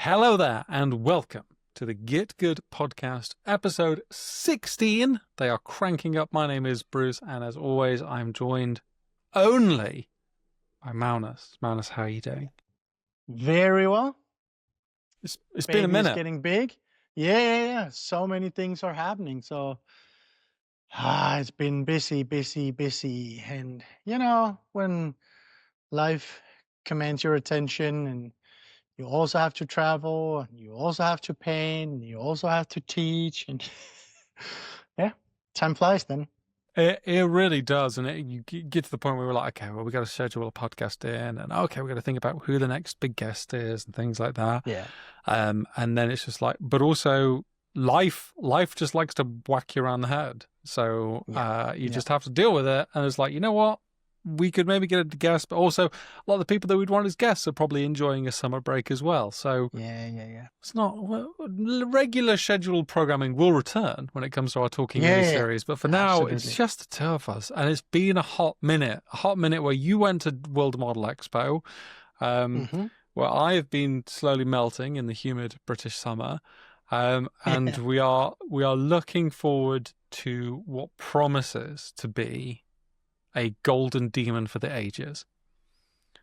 Hello there, and welcome to the GitGud podcast, episode 16. They are cranking up. My name is Bruce, and as always, I'm joined only by Magnus. Magnus, how are you doing? Very well. It's been a minute. It's getting big. Yeah. So many things are happening. So it's been busy. And when life commands your attention and you also have to travel and you also have to paint and you also have to teach and yeah, time flies then. It really does, and you get to the point where we're like, okay, well, we got to schedule a podcast in, and okay, we got to think about who the next big guest is and things like that. Yeah. And then it's just like, but also life just likes to whack you around the head. So you just have to deal with it. And it's like, you know what? We could maybe get a guest, but also a lot of the people that we'd want as guests are probably enjoying a summer break as well. So yeah. it's not regular scheduled programming will return when it comes to our talking miniseries, but for now it's just the two of us, and it's been a hot minute where you went to World Model Expo, where I have been slowly melting in the humid British summer, and we are looking forward to what promises to be a golden demon for the ages.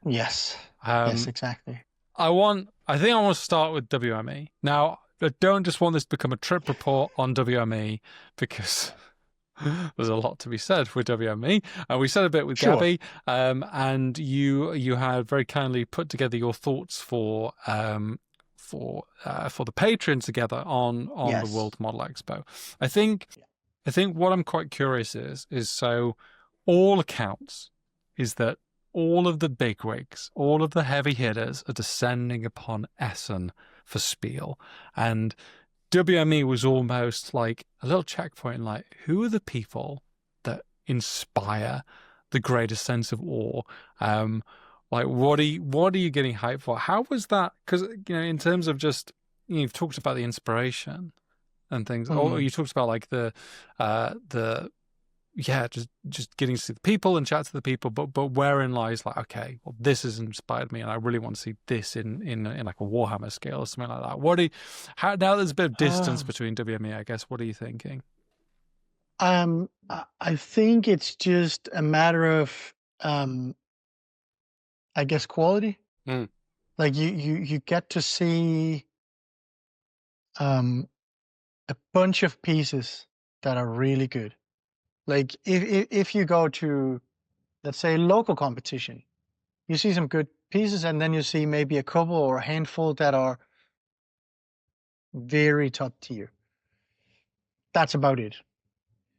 Yes. Yes, exactly. I think I want to start with WME. Now, I don't just want this to become a trip report on WME, because there's a lot to be said with WME. And we said a bit with Gabby, and you had very kindly put together your thoughts for the patrons together on the World Model Expo. I think what I'm quite curious is so all accounts is that all of the bigwigs, all of the heavy hitters are descending upon Essen for Spiel. And WME was almost like a little checkpoint, like, who are the people that inspire the greatest sense of awe? Like, what are you getting hyped for? How was that? Because, in terms of just, you've talked about the inspiration and things, or you talked about like just getting to see the people and chat to the people, but wherein lies like, okay, well, this has inspired me, and I really want to see this in like a Warhammer scale or something like that. Now there's a bit of distance between WME, I guess. What are you thinking? I think it's just a matter of, I guess, quality. Like you get to see a bunch of pieces that are really good. Like if you go to, let's say, local competition, you see some good pieces, and then you see maybe a couple or a handful that are very top tier. That's about it.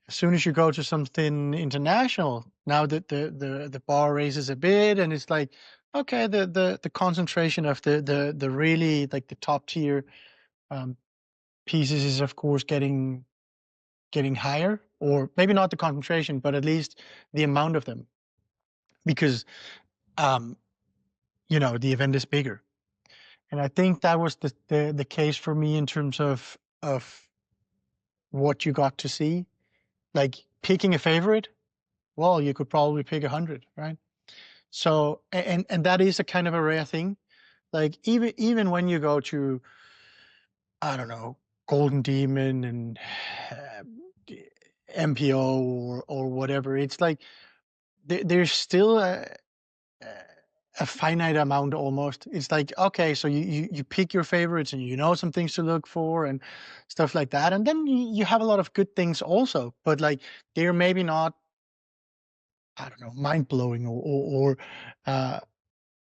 As soon as you go to something international, now that the bar raises a bit, and it's like, okay, the concentration of the really like the top tier pieces is of course getting higher, or maybe not the concentration, but at least the amount of them, because the event is bigger. And I think that was the case for me in terms of what you got to see. Like picking a favorite, well, you could probably pick 100, right? So, and that is a kind of a rare thing. Like even when you go to, I don't know, Golden Demon and MPO or whatever, it's like there's still a finite amount almost. It's like, okay, so you pick your favorites and you know some things to look for and stuff like that. And then you have a lot of good things also, but like they're maybe not, I don't know, mind blowing or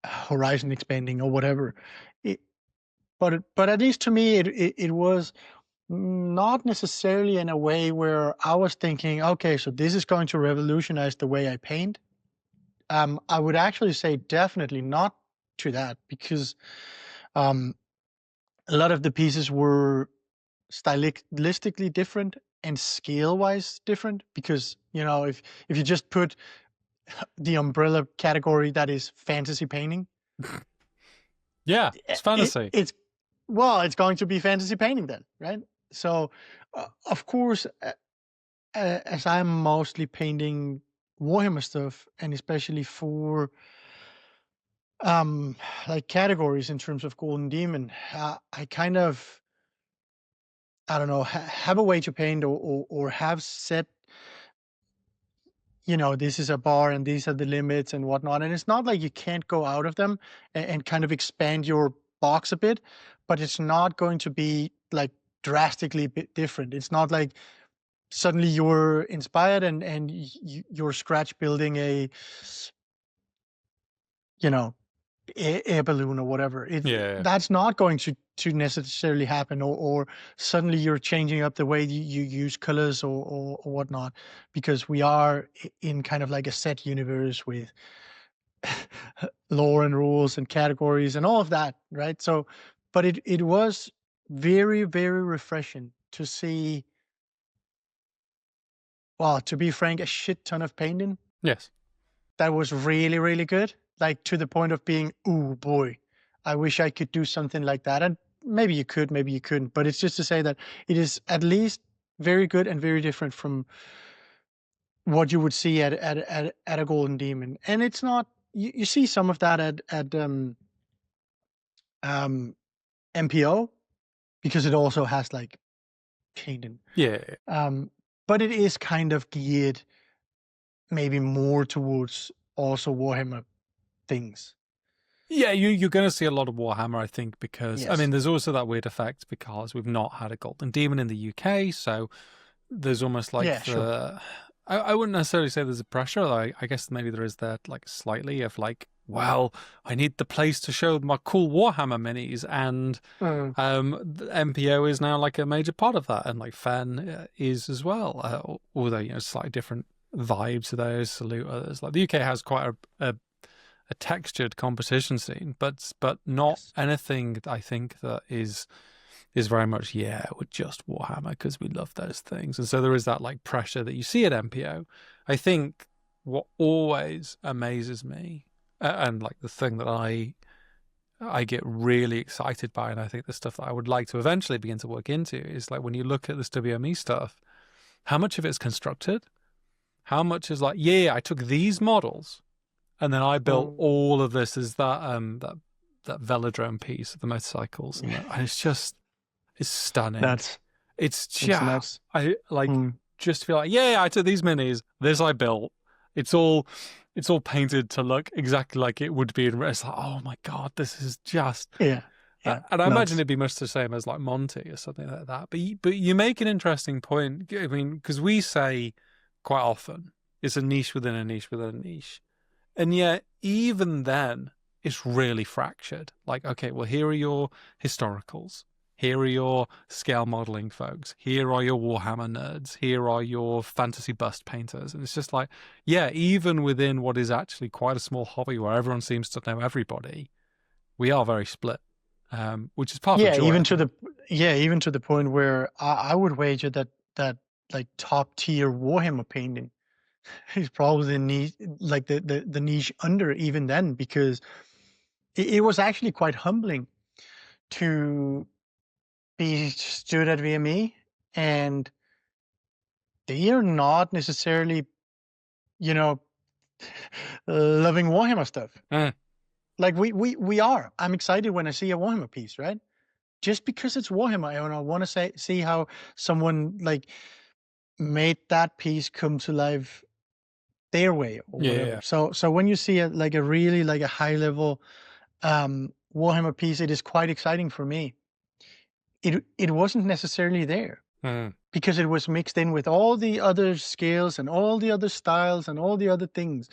horizon expanding or whatever. But at least to me, it was not necessarily in a way where I was thinking, okay, so this is going to revolutionize the way I paint. I would actually say definitely not to that, because a lot of the pieces were stylistically different and scale-wise different. Because if you just put the umbrella category that is fantasy painting, it's fantasy. It's going to be fantasy painting then, right? So of course, as I'm mostly painting Warhammer stuff, and especially for like categories in terms of Golden Demon, I kind of, I don't know, have a way to paint or have set, this is a bar and these are the limits and whatnot. And it's not like you can't go out of them and kind of expand your box a bit, but it's not going to be like drastically different. It's not like suddenly you're inspired and you're scratch building a, you know, air balloon or whatever. Yeah. That's not going to necessarily happen, or suddenly you're changing up the way you use colors or whatnot, because we are in kind of like a set universe with lore and rules and categories and all of that, right? So, but it was very, very refreshing to see, well, to be frank, a shit ton of painting. Yes. That was really, really good. Like to the point of being, ooh boy, I wish I could do something like that. And maybe you could, maybe you couldn't. But it's just to say that it is at least very good and very different from what you would see at a Golden Demon. And it's not, you see some of that at MPO, because it also has like painting. Yeah. But it is kind of geared maybe more towards also Warhammer things. Yeah, you're going to see a lot of Warhammer, I think, because, I Yes. mean, there's also that weird effect because we've not had a Golden Demon in the UK, so there's almost like Yeah, sure. I wouldn't necessarily say there's a pressure. I guess maybe there is that, like, slightly of like, well, I need the place to show my cool Warhammer minis, and the MPO is now like a major part of that, and like Fen is as well, although, slightly different vibes to those. Salute others. Like the UK has quite a textured competition scene, but not Yes. anything I think that is very much, yeah, we're just Warhammer because we love those things. And so there is that like pressure that you see at MPO. I think what always amazes me, and like the thing that I get really excited by, and I think the stuff that I would like to eventually begin to work into, is like when you look at this WME stuff, how much of it's constructed, how much is like, yeah, I took these models and then I built all of this as that velodrome piece of the motorcycles, and it's stunning. It's just nuts. I like just feel like, yeah, I took these minis, this I built. It's all painted to look exactly like it would be in. It's like, oh my god, this is just Yeah. And I imagine it'd be much the same as like Monty or something like that. But you make an interesting point. I mean, because we say quite often it's a niche within a niche within a niche. And yet, even then, it's really fractured. Like, okay, well, here are your historicals. Here are your scale modeling folks. Here are your Warhammer nerds. Here are your fantasy bust painters. And it's just like, yeah, even within what is actually quite a small hobby where everyone seems to know everybody, we are very split, which is part of the joy. Even to the point where I would wager that like top tier Warhammer painting is probably the niche, like the niche under even then, because it was actually quite humbling to be stood at VME, and they are not necessarily, loving Warhammer stuff. Like we are. I'm excited when I see a Warhammer piece, right? Just because it's Warhammer, I want to see how someone like made that piece come to life their way or whatever. Yeah. So when you see a really like a high level Warhammer piece, it is quite exciting for me. It wasn't necessarily there because it was mixed in with all the other scales and all the other styles and all the other things.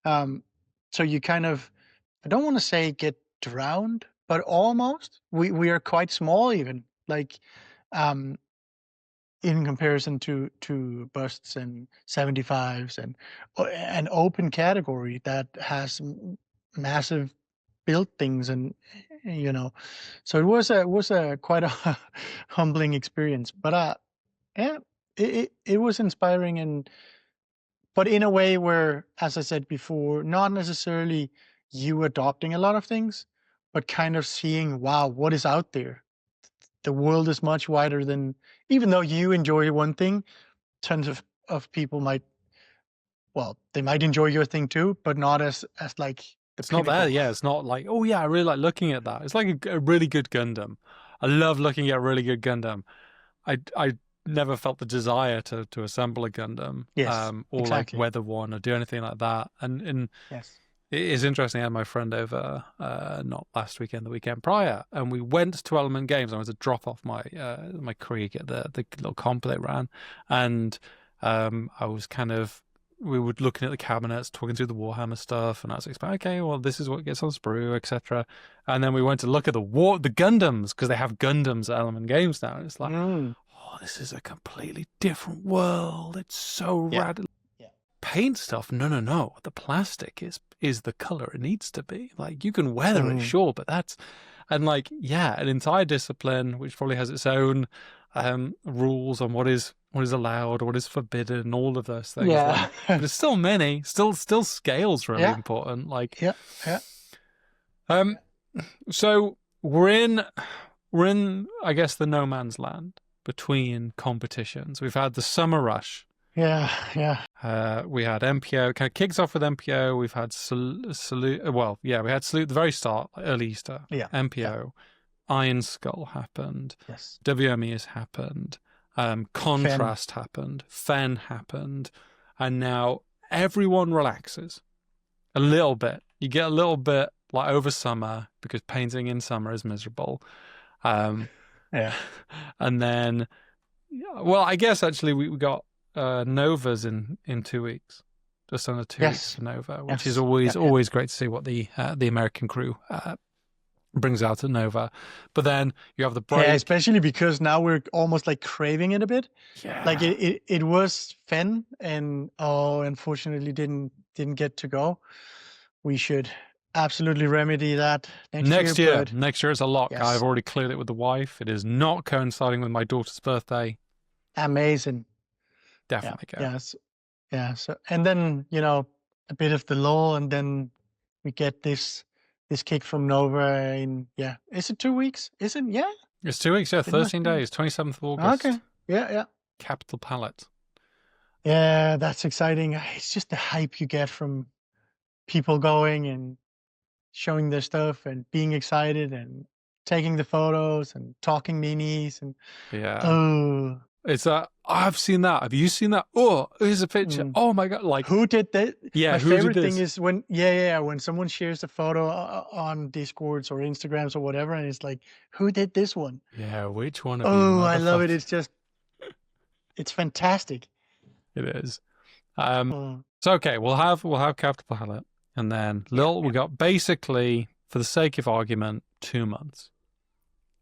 So you kind of, I don't want to say get drowned, but almost. We are quite small even, like in comparison to busts and 75s and an open category that has massive built things, and so it was a quite a humbling experience, but yeah, it was inspiring, and but in a way where, as I said before, not necessarily you adopting a lot of things, but kind of seeing, wow, what is out there. The world is much wider than, even though you enjoy one thing, tons of people might, well, they might enjoy your thing too, but not as like It's not there. Yeah, it's not like, oh yeah, I really like looking at that. It's like a really good Gundam. I love looking at a really good Gundam. I never felt the desire to assemble a Gundam, Yes, or like exactly. weather one or do anything like that. And Yes. it is interesting. I had my friend over, not last weekend, the weekend prior, and we went to Element Games. I went to drop off my my Krieg at the little comp they ran, and I was we were looking at the cabinets, talking through the Warhammer stuff, and I was explaining, okay, well, this is what gets on sprue, etc. And then we went to look at the Gundams, because they have Gundams at Element Games now, and it's like, oh, this is a completely different world. It's so rad. Yeah. Paint stuff, no. The plastic is the color it needs to be. Like, you can weather it, sure, but that's, and like, yeah, an entire discipline which probably has its own rules on what is allowed, what is forbidden, all of those things. Yeah. Like, but there's still many. Still scale's really important. Like, yeah. So we're in I guess the no man's land between competitions. We've had the summer rush. Yeah. We had MPO. Kind of kicks off with MPO. We've had Salute. Well, yeah, we had Salute at the very start, like early Easter. Yeah. MPO. Iron Skull happened. Yes. WME has happened. Contrast happened. Fen happened. And now everyone relaxes a little bit. You get a little bit like over summer, because painting in summer is miserable. Yeah. And then, well, I guess actually we got Novas in 2 weeks. Just under 2 weeks for Nova, which is always great to see what the American crew brings out at Nova. But then you have the break. Yeah, especially because now we're almost like craving it a bit. Yeah. Like it was Fen, and unfortunately didn't get to go. We should absolutely remedy that next year. Next year is a lock. Yes. I've already cleared it with the wife. It is not coinciding with my daughter's birthday. Amazing. Definitely go. Yes. Yeah. So, and then, a bit of the lull, and then we get this kick from Nova in, is it 2 weeks? Is it? Yeah. It's 2 weeks. Yeah. 13 days. 27th of August. Okay. Yeah. Capital Palette. Yeah. That's exciting. It's just the hype you get from people going and showing their stuff and being excited and taking the photos and talking minis and it's I've seen that. Have you seen that? Oh, here's a picture. Oh my god! Like, who did that? Yeah, my favorite thing is when when someone shares a photo on Discords or Instagrams or whatever, and it's like, who did this one? Yeah, which one of you? Oh, I love it. It's just, it's fantastic. It is. So okay, we'll have Capital Palette. And then we got basically, for the sake of argument, 2 months.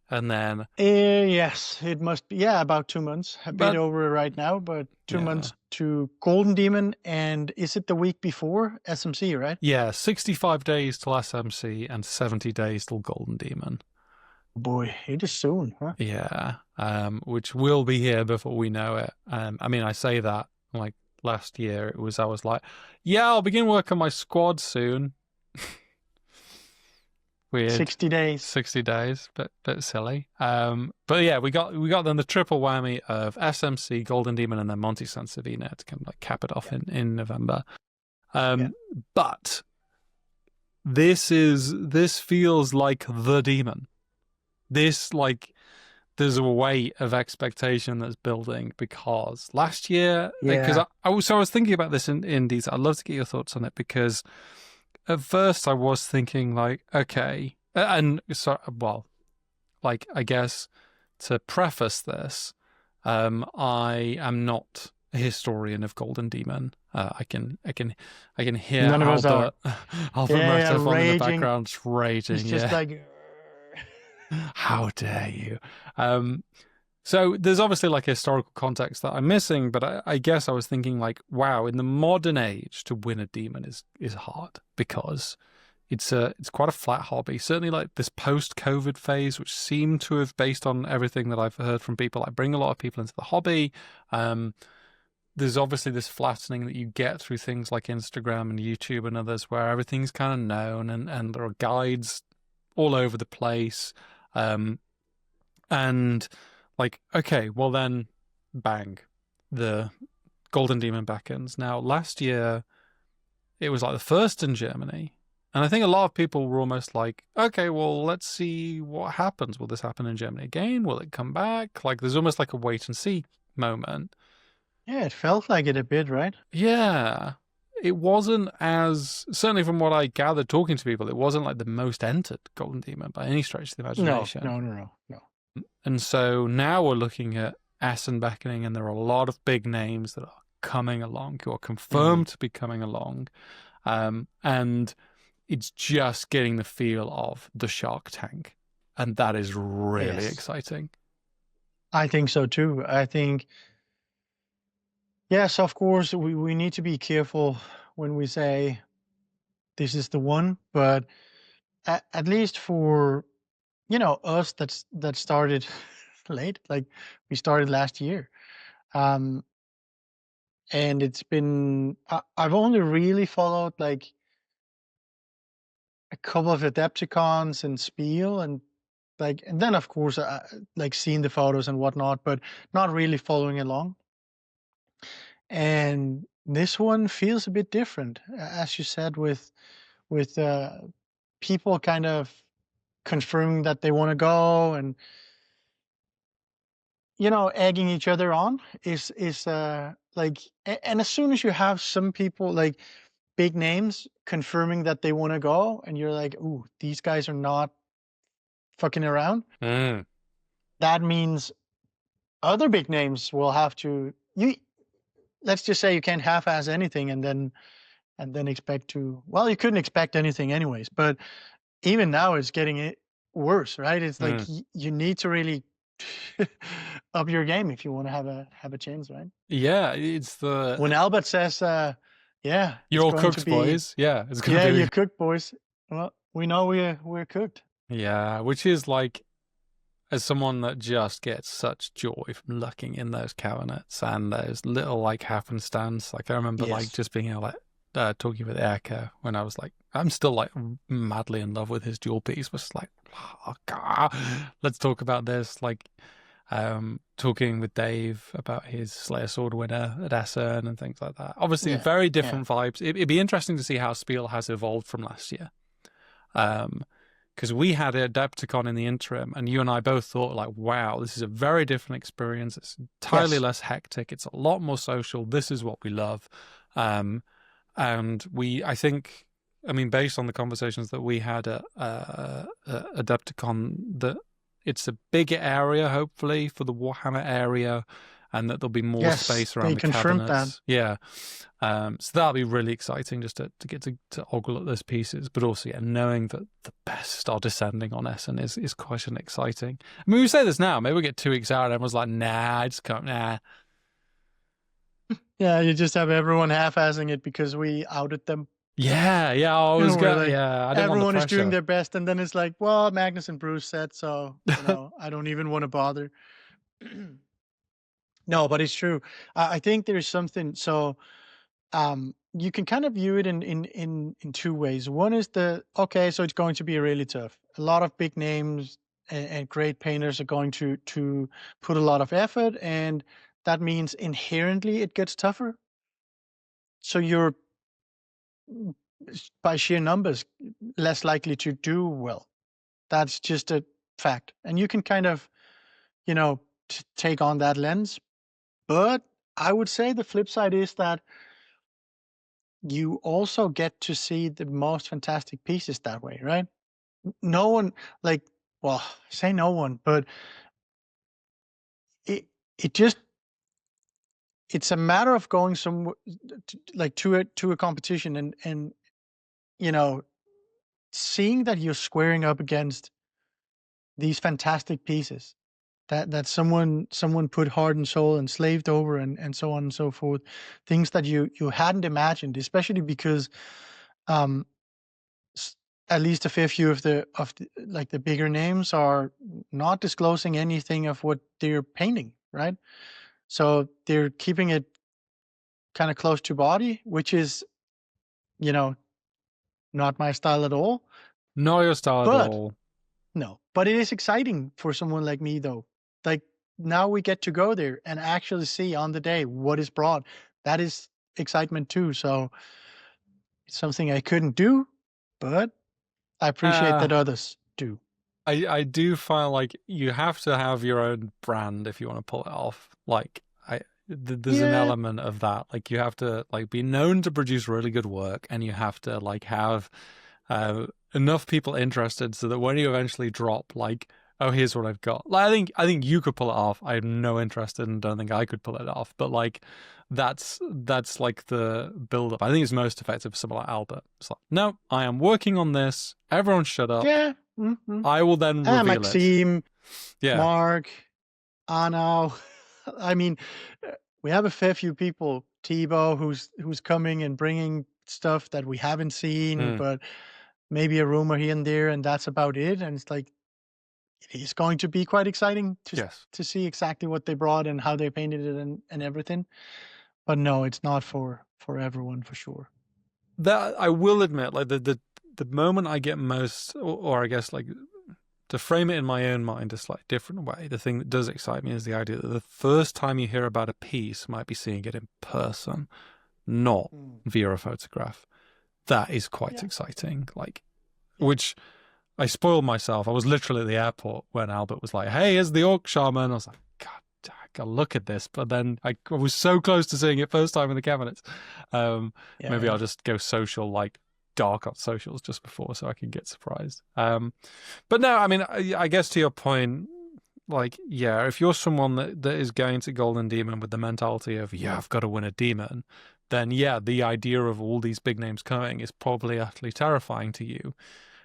And then... yes, it must be, about 2 months. A bit over right now, but 2 months to Golden Demon. And is it the week before SMC, right? Yeah, 65 days till SMC and 70 days till Golden Demon. Boy, it is soon, huh? Yeah, which will be here before we know it. I mean, I say that, like, last year I was like, I'll begin work on my squad soon. Weird. 60 days. 60 days, bit silly. But yeah, we got then the triple whammy of SMC, Golden Demon, and then Monty Sansevino to kind of like cap it off in November. But this feels like the demon. This, like, there's a weight of expectation that's building, because last year, because I was thinking about this in detail. I'd love to get your thoughts on it, because at first I was thinking like, okay, and so, well, like, I guess to preface this, I am not a historian of Golden Demon. I can hear Albert Murtaugh in the background raging. He's just like, how dare you? So there's obviously like a historical context that I'm missing, but I guess I was thinking like, wow, in the modern age to win a demon is hard, because it's quite a flat hobby. Certainly like this post-COVID phase, which seemed to have, based on everything that I've heard from people, like bring a lot of people into the hobby. There's obviously this flattening that you get through things like Instagram and YouTube and others, where everything's kind of known, and there are guides all over the place. And like, okay, well then, bang, the Golden Demon beckons. Now, last year, it was like the first in Germany, And I think a lot of people were almost like, okay, well, let's see what happens. Will this happen in Germany again? Will it come back? Like, there's almost like a wait and see moment. Yeah, it felt like it a bit, right? Yeah. It wasn't as, certainly from what I gathered talking to people, it wasn't like the most entered Golden Demon by any stretch of the No, imagination. no, no, no, no. And so now we're looking at Essen beckoning, and there are a lot of big names that are coming along, who are confirmed to be coming along. And it's just getting the feel of the Shark Tank. And that is really exciting. I think so too. I think, yes, of course, we need to be careful when we say this is the one, but at least for, us that started late, like we started last year. And it's been, I've only really followed like a couple of Adepticons and Spiel, and like, and then of course, like seeing the photos and whatnot, but not really following along. And this one feels a bit different, as you said, with people kind of confirming that they want to go, and egging each other on is like, and as soon as you have some people like big names confirming that they want to go, and you're like, ooh, these guys are not fucking around. That means other big names will have to, let's just say you can't half-ass anything and then expect to, well, you couldn't expect anything anyways, but even now it's getting it worse, right? It's like you need to really up your game if you want to have a chance, right? Yeah, it's the when Albert says, yeah, you're all cooked, be, boys. Yeah, it's gonna be, be, you're cooked, boys. Well, we know we're cooked. Yeah, which is like, as someone that just gets such joy from looking in those cabinets and those little like happenstance. Like I remember like just being able to talking with Erica when I was like, I'm still like madly in love with his jewel piece. Was like, oh, God, let's talk about this. Like, talking with Dave about his Slayer Sword winner at Essen and things like that. Obviously, very different vibes. It'd be interesting to see how Spiel has evolved from last year. Because we had Adepticon in the interim, and you and I both thought, like, wow, this is a very different experience. It's entirely less hectic. It's a lot more social. This is what we love. And I think, I mean, based on the conversations that we had at Adepticon, that it's a bigger area, hopefully, for the Warhammer area, and that there'll be more space around the cabinets. That. Yeah. So that'll be really exciting, just to get to ogle at those pieces, but also knowing that the best are descending on Essen is quite an exciting. I mean, we say this now, maybe we get 2 weeks out and everyone's like, nah, I just can't, nah. Yeah, you just have everyone half-assing it because we outed them. Yeah, I always got, like, I didn't everyone want the is doing their best, and then it's like, well, Magnus and Bruce said so, I don't even want to bother. No, but it's true. I think there's something, so you can kind of view it in 2 ways. One is okay, so it's going to be really tough. A lot of big names and great painters are going to put a lot of effort, and that means inherently it gets tougher. So you're, by sheer numbers, less likely to do well. That's just a fact. And you can kind of, take on that lens. But I would say the flip side is that you also get to see the most fantastic pieces that way, right? No one, like, well, say no one, but it just, it's a matter of going somewhere, like to a competition, and seeing that you're squaring up against these fantastic pieces that someone put heart and soul and slaved over, and so on and so forth, things that you hadn't imagined, especially because at least a fair few of the like the bigger names are not disclosing anything of what they're painting, right? So they're keeping it kind of close to body, which is, not my style at all. Not your style at all. No, but it is exciting for someone like me, though. Like, now we get to go there and actually see on the day what is brought. That is excitement too. So it's something I couldn't do but I appreciate that others do. I do find like you have to have your own brand if you want to pull it off. Like there's an element of that. Like you have to like be known to produce really good work, and you have to like have enough people interested so that when you eventually drop, like, oh, here's what I've got. Like I think you could pull it off. I have no interest and don't think I could pull it off. But like that's like the build up. I think it's most effective for someone like Albert. It's like, no, I am working on this. Everyone shut up. Yeah. Mm-hmm. I will then reveal Maxime, it. Mark, Arnaud. I mean, we have a fair few people. Thibaut, who's coming and bringing stuff that we haven't seen, but maybe a rumor here and there, and that's about it. And it's like, it is going to be quite exciting to see exactly what they brought and how they painted it and everything. But no, it's not for everyone, for sure. That I will admit, like the moment I get most, or I guess like to frame it in my own mind a slightly different way, the thing that does excite me is the idea that the first time you hear about a piece might be seeing it in person, not via a photograph. That is quite exciting. Like, which I spoiled myself. I was literally at the airport when Albert was like, "Hey, here's the Orc Shaman." I was like, God, I gotta look at this. But then I was so close to seeing it first time in the cabinets. Maybe I'll just go social, like dark on socials just before so I can get surprised. But no, I mean, I guess to your point, like, yeah, if you're someone that is going to Golden Demon with the mentality of, yeah, I've got to win a demon, then yeah, the idea of all these big names coming is probably utterly terrifying to you.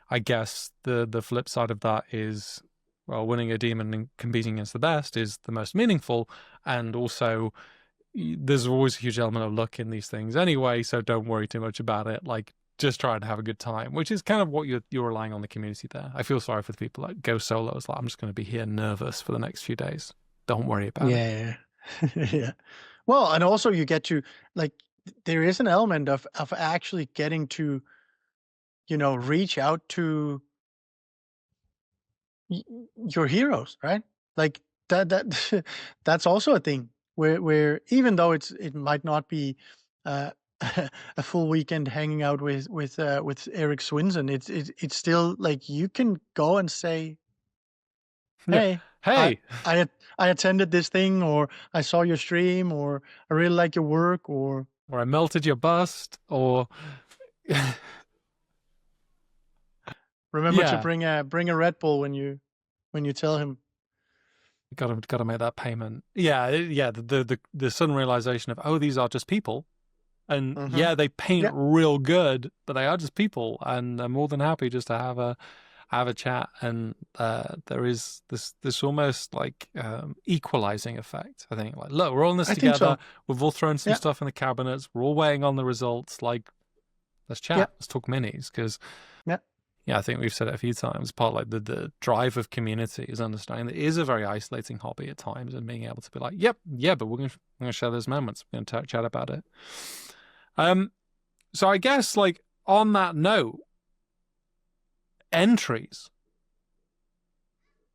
I guess the flip side of that is, well, winning a demon and competing against the best is the most meaningful, and also there's always a huge element of luck in these things anyway, so don't worry too much about it. Like, just try and have a good time, which is kind of what you're relying on the community there. I feel sorry for the people that go solo. It's like, I'm just going to be here nervous for the next few days. Don't worry about it. Yeah. Well, and also you get to, like, there is an element of actually getting to, reach out to your heroes, right? Like that that's also a thing where even though it might not be a full weekend hanging out with Eric Swinson, it's still like you can go and say, hey, I attended this thing, or I saw your stream, or I really like your work, or I melted your bust, or remember to bring a Red Bull when you tell him. Got to make that payment. Yeah. The sudden realization of, oh, these are just people, and they paint real good, but they are just people, and I'm more than happy just to have a chat. And there is this almost like equalizing effect. I think, like, look, we're all in this together. So. We've all thrown some stuff in the cabinets. We're all waiting on the results. Like, let's chat. Let's talk minis, because. Yeah, I think we've said it a few times. Part of like the drive of community is understanding that it is a very isolating hobby at times, and being able to be like, but we're gonna share those moments. We're gonna chat about it. So I guess, like, on that note, entries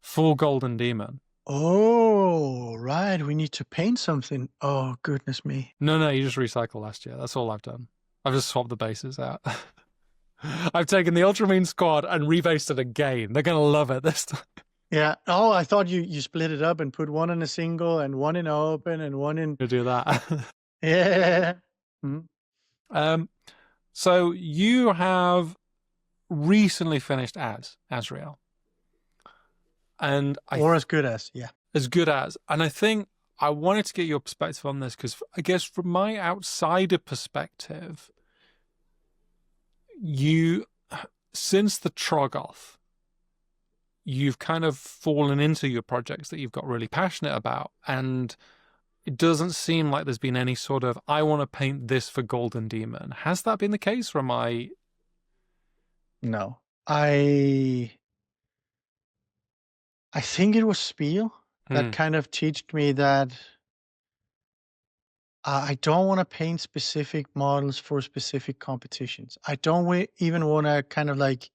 for Golden Demon. Oh, right. We need to paint something. Oh, goodness me. No, you just recycle last year. That's all I've done. I've just swapped the bases out. I've taken the Ultramarine squad and rebased it again. They're going to love it this time. Yeah. Oh, I thought you split it up and put one in a single and one in open and one in... You do that. Yeah. So you have recently finished Azrael. And as good as, yeah. As good as. And I think I wanted to get your perspective on this, because I guess from my outsider perspective, since the Troggoth, you've kind of fallen into your projects that you've got really passionate about, and it doesn't seem like there's been any sort of, I want to paint this for Golden Demon. Has that been the case, or am I? No, I think it was Spiel that kind of taught me that I don't want to paint specific models for specific competitions. I don't even want to kind of like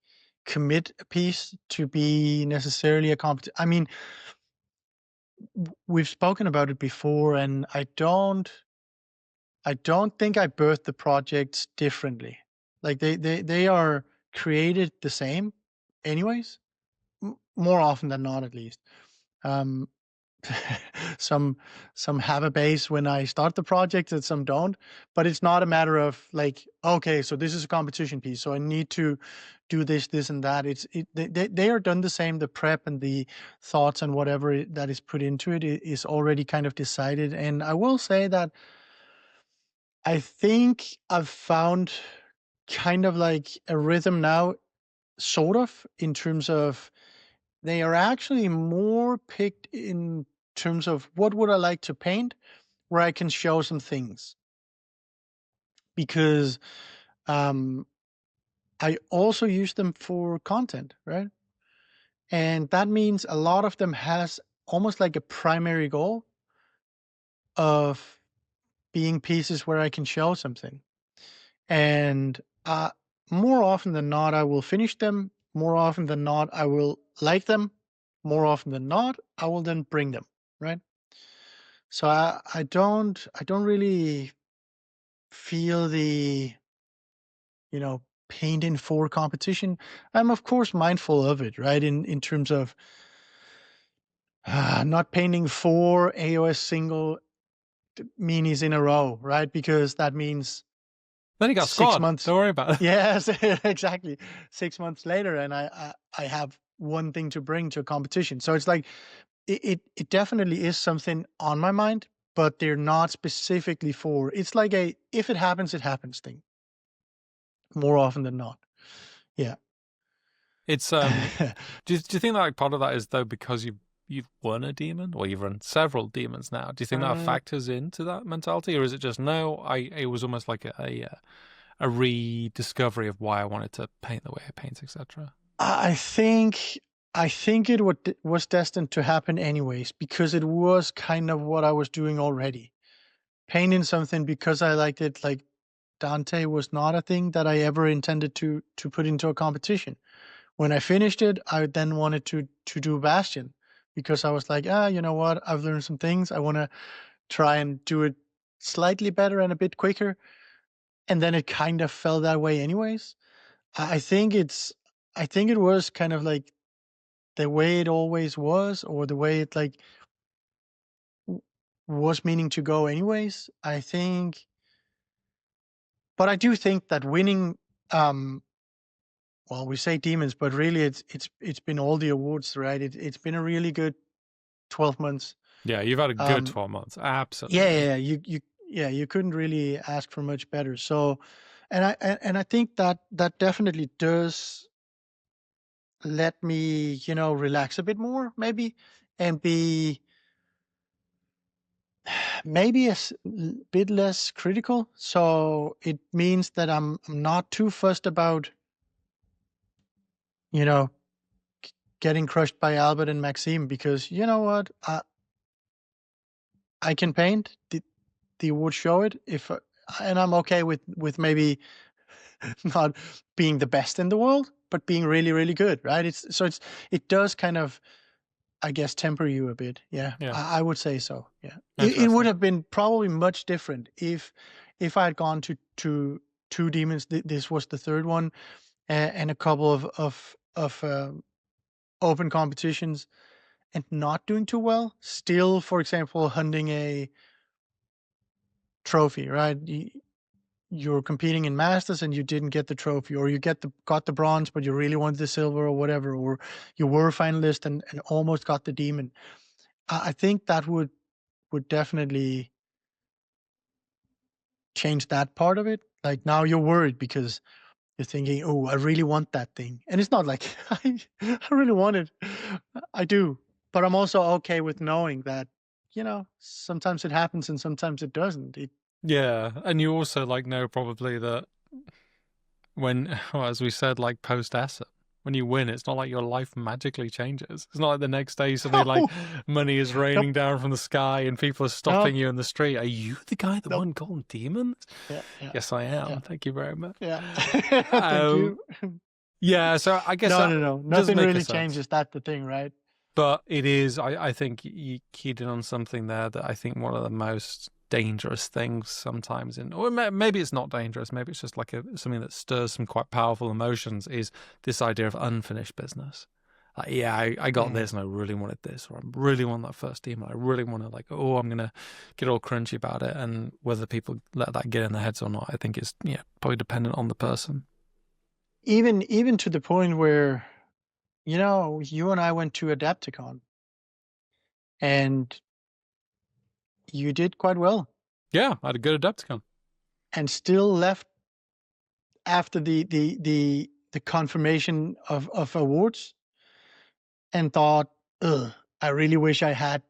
commit a piece to be necessarily a competition. I mean, we've spoken about it before, and I don't think I birthed the projects differently. Like they are created the same anyways, more often than not, at least. Um, some have a base when I start the project and some don't, but it's not a matter of like, okay, so this is a competition piece, so I need to do this and that. They are done the same. The prep and the thoughts and whatever that is put into it is already kind of decided. And I will say that I think I've found kind of like a rhythm now, sort of, in terms of they are actually more picked in terms of what would I like to paint, where I can show some things. Because I also use them for content, right? And that means a lot of them has almost like a primary goal of being pieces where I can show something. And more often than not, I will finish them. More often than not, I will like them. More often than not, I will then bring them, right? So I don't really feel the, painting for competition. I'm of course mindful of it, right? In terms of not painting 4 AOS single minis in a row, right? Because that means then you got 6 squad. months. Don't worry about it. Yes, exactly. 6 months later, and I have one thing to bring to a competition. So it's like it definitely is something on my mind, but they're not specifically for. It's like a if it happens thing. More often than not, yeah. It's do you think that like part of that is though because you've won a demon or you've run several demons now? Do you think that factors into that mentality, or is it just no? It was almost like a rediscovery of why I wanted to paint the way I paint, etc. I think it was destined to happen anyways, because it was kind of what I was doing already, painting something because I liked it. Like Dante was not a thing that I ever intended to put into a competition. When I finished it, I then wanted to do Bastion, because I was like, you know what? I've learned some things. I want to try and do it slightly better and a bit quicker. And then it kind of fell that way anyways. I think it was kind of like the way it always was, or the way it like was meaning to go anyways. I think, but I do think that winning, well, we say demons, but really it's been all the awards, right? It's been a really good 12 months. Yeah, you've had a good 12 months. Absolutely. You couldn't really ask for much better. So, and I think that definitely does let me, relax a bit more, maybe, and be maybe a bit less critical. So it means that I'm not too fussed about, you know, getting crushed by Albert and Maxime, because you know what, I can paint. The awards show it. And I'm okay with maybe not being the best in the world, but being really, really good, right? It does kind of, I guess, temper you a bit. Yeah. I would say so. Yeah. It would have been probably much different if I had gone to 2 demons. This was the third one, and a couple of open competitions, and not doing too well. Still, for example, hunting a trophy, right? You're competing in masters and you didn't get the trophy, or you got the bronze but you really wanted the silver or whatever, or you were a finalist and almost got the demon. I think that would definitely change that part of it. Like now you're worried because you're thinking, oh, I really want that thing, and it's not like I really want it. I do, but I'm also okay with knowing that, sometimes it happens and sometimes it doesn't. Yeah, and you also like know probably that when, well, as we said, like post Essen, when you win, it's not like your life magically changes. It's not like the next day suddenly like money is raining down from the sky and people are stopping you in the street. Are you the guy that won Golden Demons? Yeah. Yes, I am. Thank you very much. Yeah. Thank you. Yeah, so I guess no. Nothing really changes. That's the thing, right? But it is, I think you keyed in on something there that I think one of the most dangerous things sometimes or maybe it's not dangerous, maybe it's just like something that stirs some quite powerful emotions, is this idea of unfinished business. Like, yeah, I got this and I really wanted this, or I really want that first email, I really want to, like, oh, I'm gonna get all crunchy about it. And whether people let that get in their heads or not, I think it's probably dependent on the person. Even to the point where, you and I went to Adapticon and you did quite well. Yeah, I had a good Adapticon. And still left after the confirmation of awards and thought, ugh, I really wish I had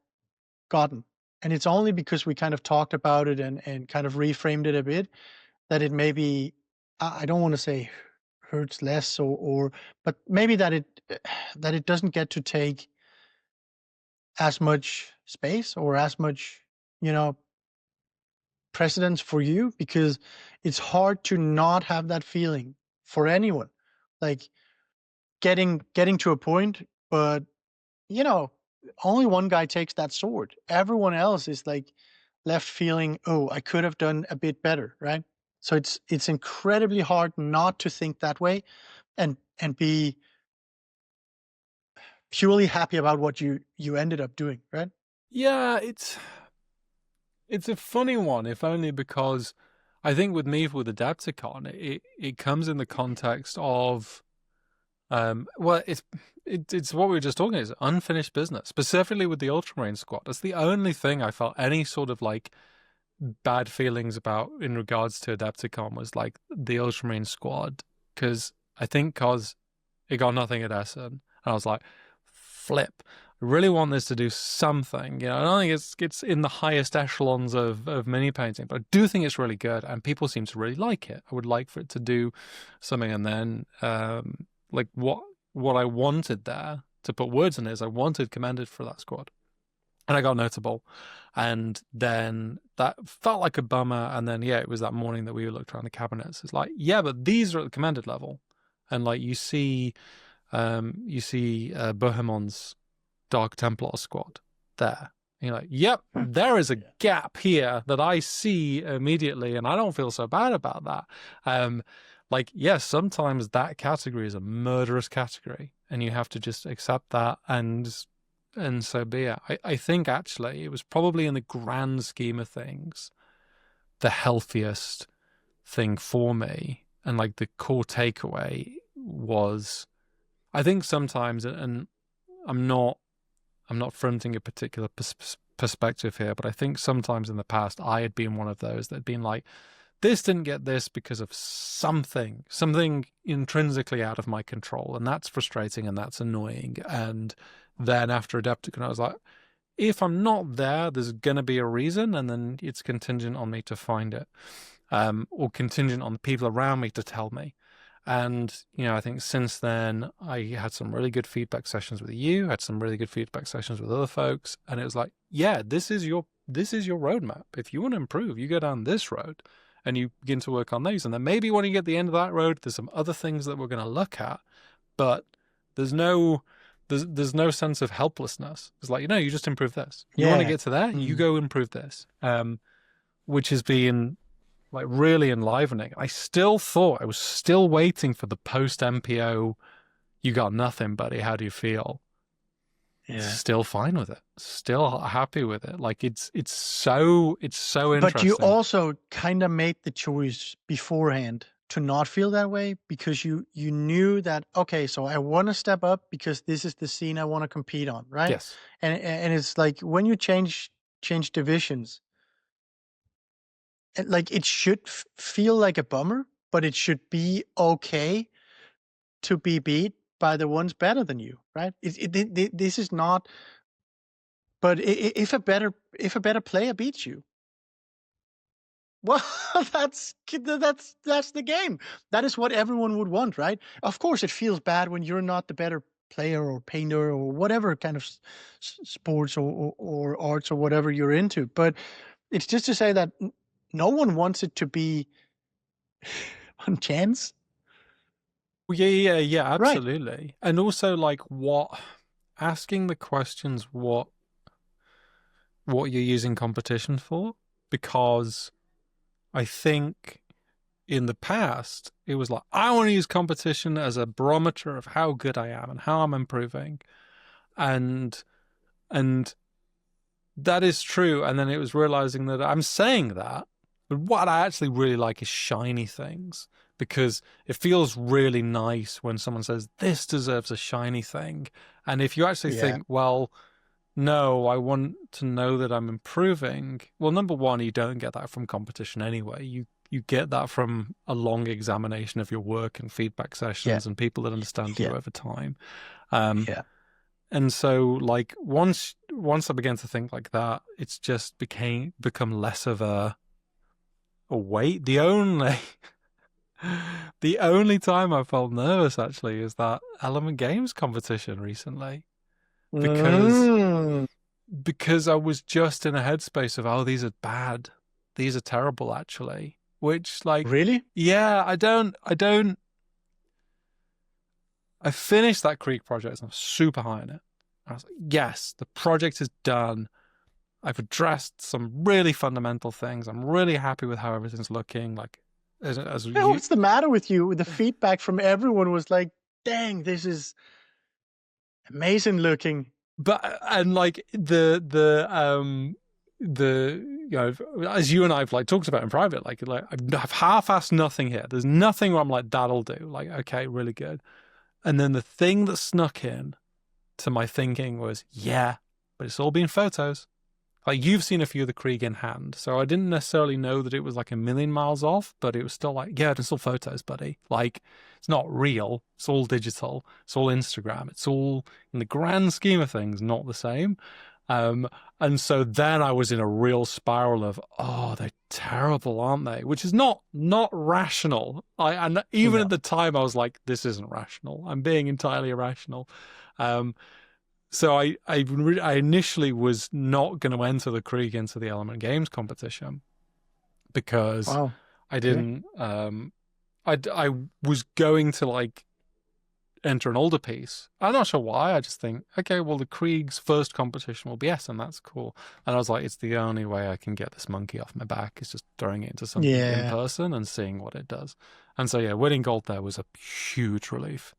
gotten. And it's only because we kind of talked about it and kind of reframed it a bit that it maybe, I don't want to say hurts less but maybe that it doesn't get to take as much space or as much, precedence for you, because it's hard to not have that feeling for anyone, like getting to a point, but only one guy takes that sword. Everyone else is like left feeling, oh, I could have done a bit better, right? So it's incredibly hard not to think that way and be purely happy about what you ended up doing, right? Yeah, it's a funny one, if only because I think with me with Adapticon, it comes in the context of well, it's what we were just talking about, is unfinished business, specifically with the Ultramarine squad. That's the only thing I felt any sort of like bad feelings about in regards to Adapticon, was like the Ultramarine squad, because it got nothing at Essen, and I was like, flip. I really want this to do something. I don't think it's in the highest echelons of mini painting, but I do think it's really good, and people seem to really like it. I would like for it to do something, and then like what I wanted there, to put words in it, is I wanted commended for that squad, and I got notable, and then that felt like a bummer. And then it was that morning that we looked around the cabinets. It's like, yeah, but these are at the commended level, and like you see Bohemon's Dark Templar squad there. And you're like, yep, there is a gap here that I see immediately, and I don't feel so bad about that. Like, yes, sometimes that category is a murderous category, and you have to just accept that, and so be it. I think actually it was probably, in the grand scheme of things, the healthiest thing for me, and like the core takeaway was, I think sometimes, and I'm not fronting a particular perspective here, but I think sometimes in the past I had been one of those that had been like, this didn't get this because of something intrinsically out of my control, and that's frustrating and that's annoying. And then after Adepticon, I was like, if I'm not there, there's going to be a reason, and then it's contingent on me to find it, or contingent on the people around me to tell me. And, I think since then, I had some really good feedback sessions with you, had some really good feedback sessions with other folks. And it was like, yeah, this is your roadmap. If you want to improve, you go down this road and you begin to work on those. And then maybe when you get to the end of that road, there's some other things that we're going to look at, but there's no sense of helplessness. It's like, you just improve this. You want to get to there, you go improve this, which has been like really enlivening. I was still waiting for the post MPO, you got nothing, buddy, how do you feel? Yeah. Still fine with it. Still happy with it. Like it's so interesting. But you also kind of made the choice beforehand to not feel that way, because you knew that, okay, so I want to step up because this is the scene I want to compete on, right? Yes. And it's like when you change divisions, like it should feel like a bummer, but it should be okay to be beat by the ones better than you, right? This is not. But if a better player beats you, well, that's the game. That is what everyone would want, right? Of course, it feels bad when you're not the better player or painter or whatever kind of sports or arts or whatever you're into. But it's just to say that no one wants it to be on chance. Yeah, absolutely. Right. And also, like, asking the questions what you're using competition for. because I think in the past it was like, I want to use competition as a barometer of how good I am and how I'm improving, and that is true. And then it was realizing that I'm saying that, but what I actually really like is shiny things, because it feels really nice when someone says this deserves a shiny thing. And if you actually think, well, no, I want to know that I'm improving. Well, number one, you don't get that from competition anyway. You get that from a long examination of your work and feedback sessions and people that understand you over time. And so, like, once I began to think like that, it's just become less of a weight. The only time I felt nervous actually is that Element Games competition recently, because I was just in a headspace of, oh, these are bad, these are terrible actually. Which, like, really, yeah, I finished that Krieg project and I was super high on it. I was like, yes, the project is done. I've addressed some really fundamental things. I'm really happy with how everything's looking. Like, what's the matter with you? The feedback from everyone was like, dang, this is amazing looking. But, and like you know, as you and I've like talked about in private, like I've half-assed nothing here. There's nothing where I'm like, that'll do. Like, okay, really good. And then the thing that snuck in to my thinking was, yeah, but it's all been photos. Like, you've seen a few of the Krieg in hand, so I didn't necessarily know that it was like a million miles off, but it was still like, yeah, it's still photos, buddy. Like, it's not real. It's all digital. It's all Instagram. It's all, in the grand scheme of things, not the same. And so then I was in a real spiral of, oh, they're terrible, aren't they? Which is not rational. And even at the time, I was like, this isn't rational. I'm being entirely irrational. So I initially was not going to enter the Krieg into the Element Games competition, because I didn't. I was going to like enter an older piece. I'm not sure why. I just think, okay, well, the Krieg's first competition will be and that's cool. And I was like, it's the only way I can get this monkey off my back is just throwing it into something in person and seeing what it does. And so, yeah, winning gold there was a huge relief.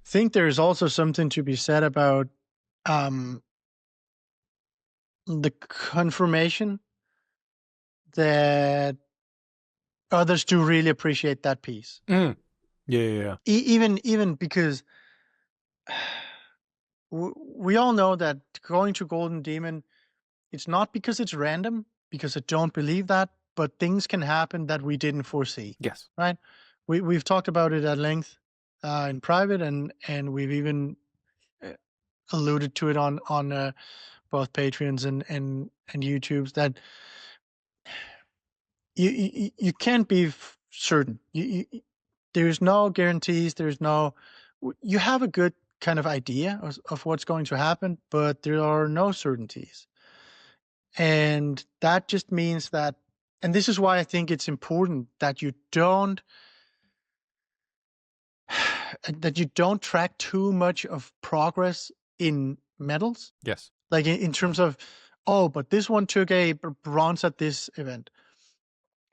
I think there's also something to be said about the confirmation that others do really appreciate that piece. Yeah. Even because we all know that going to Golden Demon, it's not because it's random, because I don't believe that, but things can happen that we didn't foresee. Yes. Right? We've talked about it at length in private, and we've even alluded to it on both Patreons and YouTubes, that you can't be certain. There's no guarantees. You have a good kind of idea of what's going to happen, but there are no certainties. And that just means that, and this is why I think it's important that you don't track too much of progress in medals. Yes. Like in terms of, oh, but this one took a bronze at this event,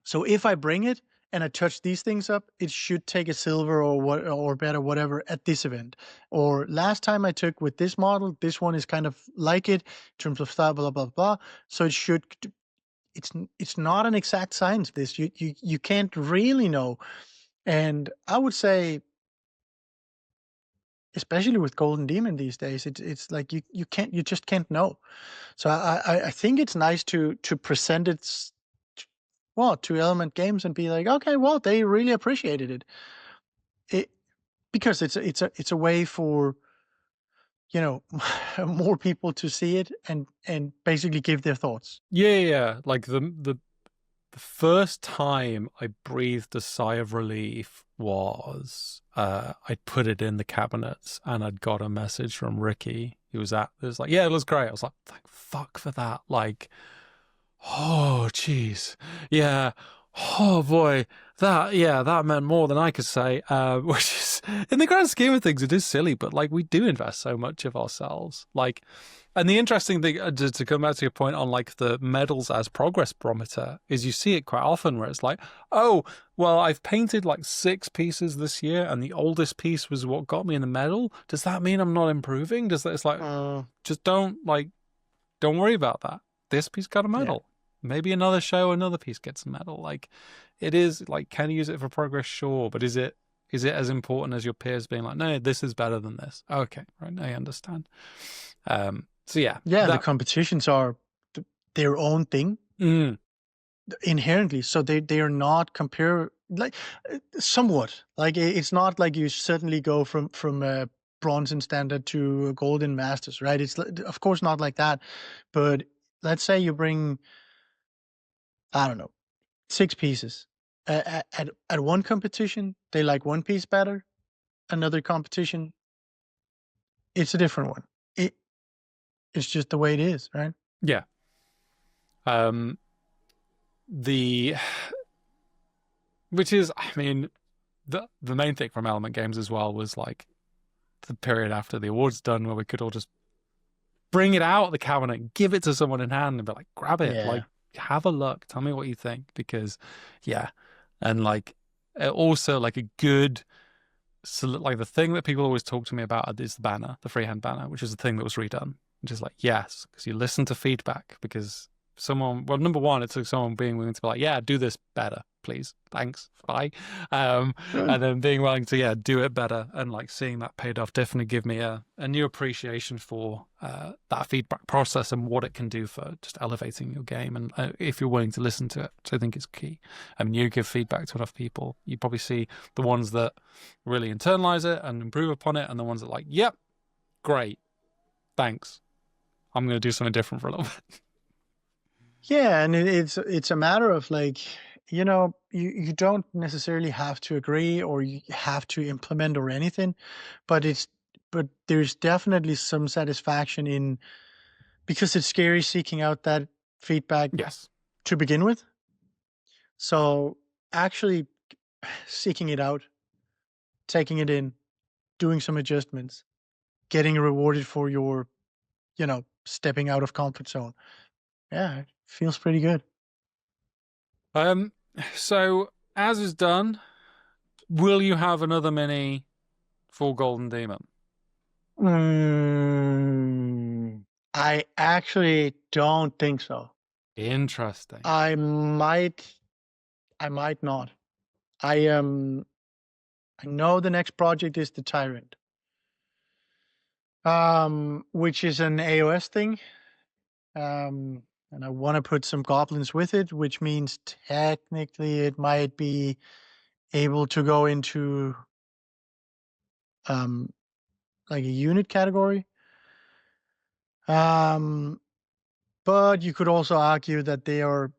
so if I bring it and I touch these things up, it should take a silver or better, whatever, at this event. Or last time I took with this model, this one is kind of like it in terms of style, blah, blah, blah. So it's not an exact science, this. You can't really know. And I would say, especially with Golden Demon these days, it's like you just can't know. So I think it's nice to present it to Element Games and be like, okay, well, they really appreciated it, because it's a way for, you know, more people to see it and basically give their thoughts. Yeah. Like the first time I breathed a sigh of relief was I put it in the cabinets and I'd got a message from Ricky. He was like, yeah, it looks great. I was like, thank fuck for that. Like, oh, geez. Yeah. Oh, boy. That meant more than I could say, which is, in the grand scheme of things, it is silly, but like we do invest so much of ourselves. Like, and the interesting thing, to come back to your point on like the medals as progress barometer, is you see it quite often where it's like, oh, well, I've painted like 6 pieces this year and the oldest piece was what got me in the medal. Does that mean I'm not improving? It's like, just don't worry about that. This piece got a medal. Yeah. Maybe another show, another piece gets a medal. Like, it is like, can you use it for progress? Sure, but is it as important as your peers being like, no, this is better than this? Okay, right, I understand. So yeah, the competitions are their own thing inherently, so they are not like somewhat like it's not like you suddenly go from a bronze in standard to a golden masters, right? It's of course not like that, but let's say you bring, I don't know, 6 pieces. At one competition, they like one piece better. Another competition, it's a different one. It's just the way it is, right? Yeah. Which is, I mean, the main thing from Element Games as well was like the period after the awards done where we could all just bring it out of the cabinet, give it to someone in hand, and be like, grab it, like have a look, tell me what you think, because and like also like a good. So like the thing that people always talk to me about is the banner, the freehand banner, which is the thing that was redone. Which is like, yes, because you listen to feedback, because number one, it took someone being willing to be like, yeah, do this better, please, thanks, bye. And then being willing to, do it better, and like seeing that paid off definitely give me a new appreciation for that feedback process and what it can do for just elevating your game. And if you're willing to listen to it, so I think it's key. I mean, you give feedback to enough people, you probably see the ones that really internalize it and improve upon it, and the ones that are like, yep, great, thanks, I'm going to do something different for a little bit. Yeah, and it's a matter of like, you don't necessarily have to agree or you have to implement or anything, but there's definitely some satisfaction in, because it's scary seeking out that feedback to begin with. So actually seeking it out, taking it in, doing some adjustments, getting rewarded for your, stepping out of comfort zone. Yeah, it feels pretty good. So as is done, will you have another mini for Golden Demon? I actually don't think so. Interesting. I might not. I know the next project is the Tyrant, which is an AOS thing, and I want to put some goblins with it, which means technically it might be able to go into like a unit category. But you could also argue that they are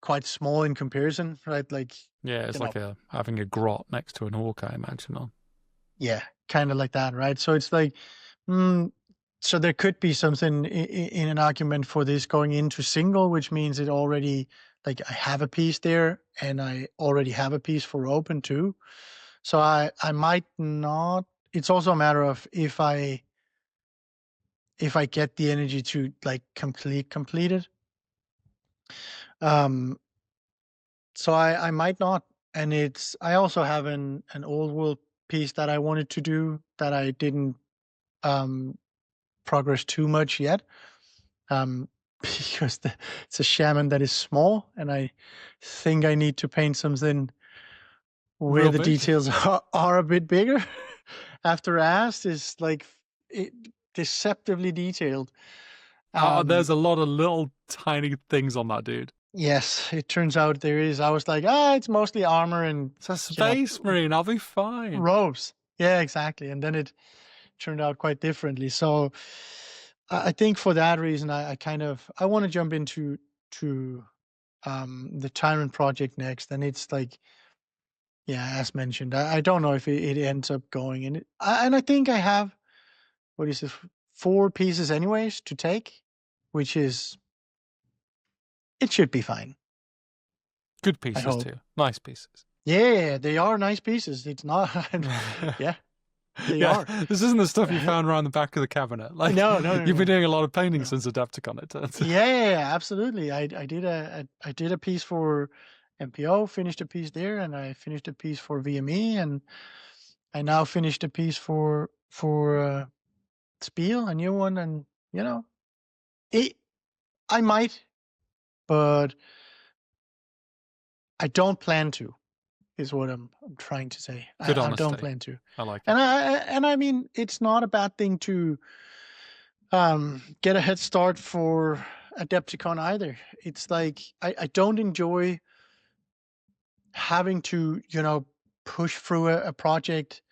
quite small in comparison, right? Like, it's like having a grot next to an orc, I imagine. Yeah, kind of like that, right? So it's like, so there could be something in an argument for this going into single, which means it already, like, I have a piece there and I already have a piece for open too. So I might not. It's also a matter of if I get the energy to like complete it. So I might not. And I also have an old world piece that I wanted to do that I didn't progress too much yet, because it's a shaman that is small, and I think I need to paint something where the details are a bit bigger. After Ast is like deceptively detailed. There's a lot of little tiny things on that dude. Yes, it turns out there is. I was like, it's mostly armor and it's a space marine. I'll be fine. Robes. Yeah, exactly. And then it turned out quite differently. So I think for that reason, I want to jump into the Tyrant project next. And it's like, as mentioned, I don't know if it ends up going in it. And I think I have, 4 pieces anyways to take, which is, it should be fine. Good pieces too. Nice pieces. Yeah, they are nice pieces. It's not. Yeah, they are. This isn't the stuff you found around the back of the cabinet. Like, no. You've been doing a lot of painting since Adepticon, it turns out. Yeah, absolutely. I did a piece for MPO, finished a piece there, and I finished a piece for VME, and I now finished a piece for Spiel, a new one, and I might, but I don't plan to. Is what I'm trying to say. Good I honesty. don't plan to. I like it. And I mean, it's not a bad thing to get a head start for Adepticon either. It's like I don't enjoy having to, push through a project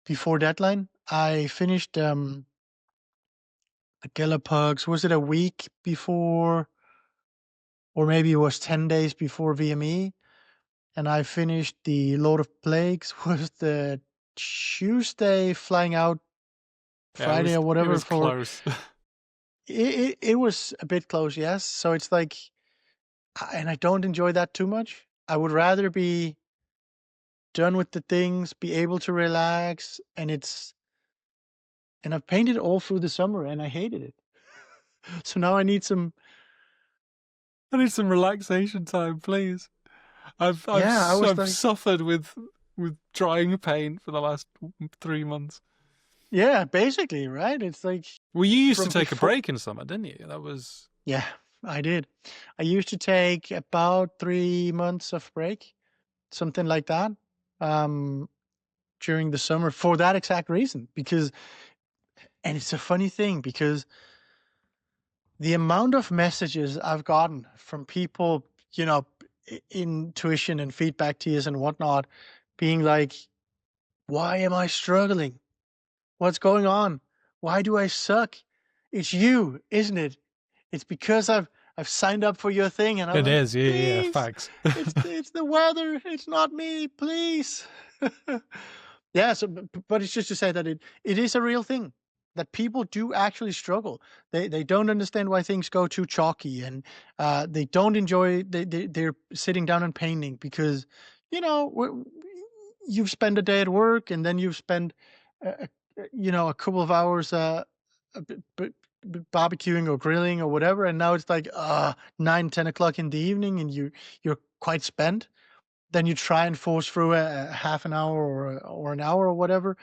before deadline. I finished the Galapugs, was it a week before, or maybe it was 10 days before VME? And I finished the Lord of Plagues was the Tuesday, flying out Friday or whatever. It was close. It was a bit close, yes. So it's like, and I don't enjoy that too much. I would rather be done with the things, be able to relax, and I've painted all through the summer and I hated it. So now I need some relaxation time, please. I've suffered with drying paint for the last 3 months. Yeah, basically, right? It's like, well, you used to take a break in summer, didn't you? That was I did. I used to take about 3 months of break, something like that, during the summer for that exact reason. And it's a funny thing because the amount of messages I've gotten from people, in tuition and feedback tiers and whatnot, being like, why am I struggling? What's going on? Why do I suck? It's you, isn't it? It's because I've signed up for your thing, and it is, yeah, facts. it's the weather. It's not me, please. Yeah. So, but it's just to say that it is a real thing, that people do actually struggle. They don't understand why things go too chalky, and they don't enjoy. They're sitting down and painting because you've spent a day at work, and then you've spent a couple of hours barbecuing or grilling or whatever, and now it's like 9-10 o'clock in the evening, and you're quite spent. Then you try and force through a half an hour or an hour or whatever,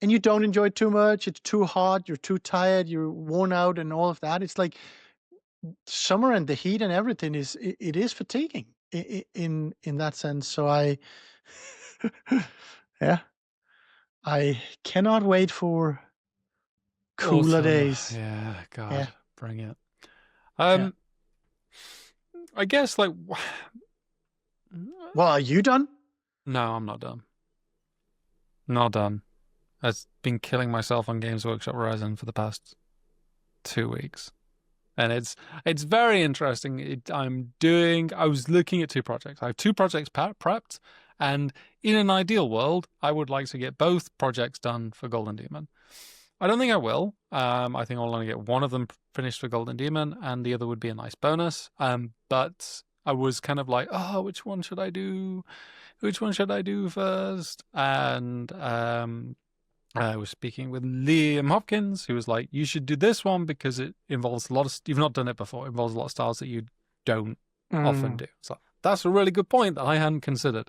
and you don't enjoy it too much. It's too hot. You're too tired. You're worn out, and all of that. It's like summer and the heat and everything it is fatiguing in that sense. So I cannot wait for cooler days. Yeah, God, bring it. I guess, like, well, are you done? No, I'm not done. Not done. I've been killing myself on Games Workshop Horizon for the past 2 weeks. And it's very interesting. I was looking at 2 projects. I have 2 projects prepped, and in an ideal world, I would like to get both projects done for Golden Demon. I don't think I will. I think I'll only get one of them finished for Golden Demon, and the other would be a nice bonus. But I was kind of like, oh, which one should I do? Which one should I do first? And I was speaking with Liam Hopkins, who was like, you should do this one because it involves a lot of... You've not done it before. It involves a lot of styles that you don't often do. So that's a really good point that I hadn't considered.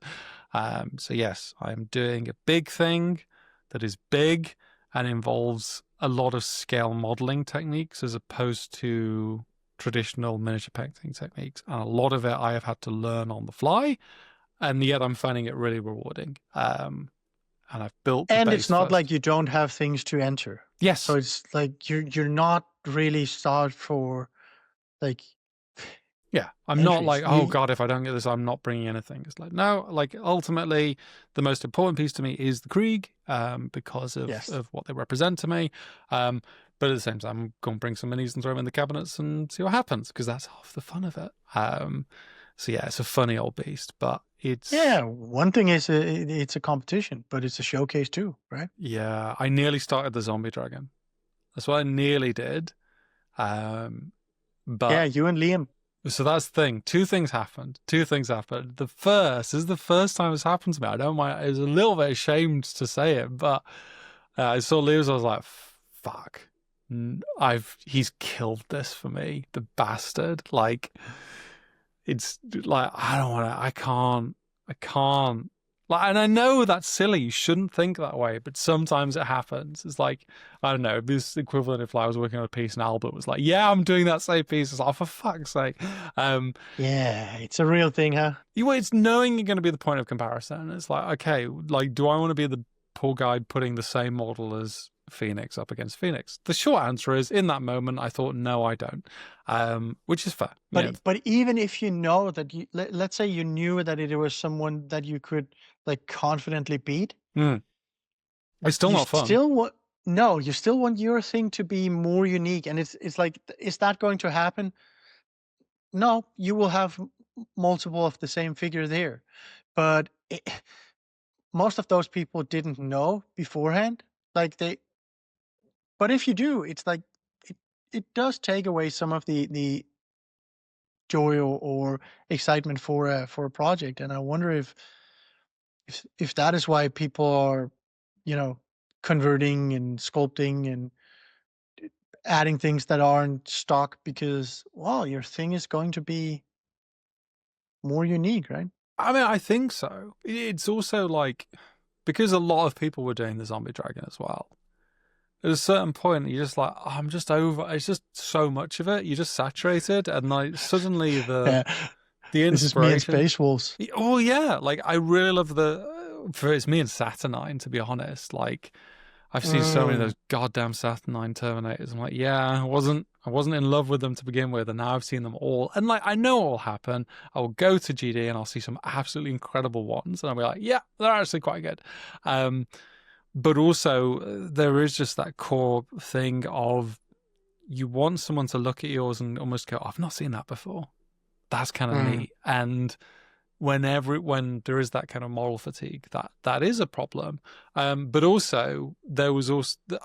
So yes, I'm doing a big thing that is big and involves a lot of scale modeling techniques as opposed to traditional miniature painting techniques. And a lot of it I have had to learn on the fly, and yet I'm finding it really rewarding. And I've built the base it's not first. like you don't have things to enter. Yes. So it's like you're not really start for like... Yeah, I'm not like, oh God, if I don't get this, I'm not bringing anything. It's like, no, like ultimately the most important piece to me is the Krieg, because of what they represent to me. But at the same time, I'm going to bring some minis and throw them in the cabinets and see what happens, because that's half the fun of it. So yeah, it's a funny old beast, but it's... Yeah, one thing is it's a competition, but it's a showcase too, right? Yeah, I nearly started the zombie dragon. That's what I nearly did. But yeah, you and Liam. So that's the thing. Two things happened. The first this is the first time it's happened to me. I don't mind. I was a little bit ashamed to say it, but I saw Lewis. I was like, "Fuck, he's killed this for me, the bastard." Like, it's like I don't want to. I can't. Like, and I know that's silly. You shouldn't think that way, but sometimes it happens. It's like, I don't know, this equivalent if I was working on a piece and Albert was like, "Yeah, I'm doing that same piece." It's like, oh, for fuck's sake. Yeah, it's a real thing, huh? It's knowing you're going to be the point of comparison. It's like, okay, like, do I want to be the poor guy putting the same model as Phoenix up against Phoenix? The short answer is, in that moment, I thought, no, I don't, which is fair. But even if you know that let's say you knew that it was someone that you could like confidently beat, it's still not fun. You still want your thing to be more unique, and it's like, is that going to happen? No, you will have multiple of the same figure there, but most of those people didn't know beforehand. Like but if you do, it's like it does take away some of the joy or excitement for a project, and I wonder if that is why people are, converting and sculpting and adding things that aren't stock, because well, your thing is going to be more unique, right? I mean, I think so. It's also like, because a lot of people were doing the zombie dragon as well. At a certain point, you're just like, oh, I'm just over. It's just so much of it. You're just saturated, and like suddenly the inspiration. This is me and Space Wolves. Oh yeah, like I really love it's me and Saturnine, to be honest. Like, I've seen so many of those goddamn Saturnine Terminators. I'm like, yeah, I wasn't in love with them to begin with, and now I've seen them all. And like, I know what will happen. I will go to GD and I'll see some absolutely incredible ones, and I'll be like, yeah, they're actually quite good. But also, there is just that core thing of, you want someone to look at yours and almost go, oh, I've not seen that before. That's kind of neat. And when there is that kind of moral fatigue, that is a problem. But also,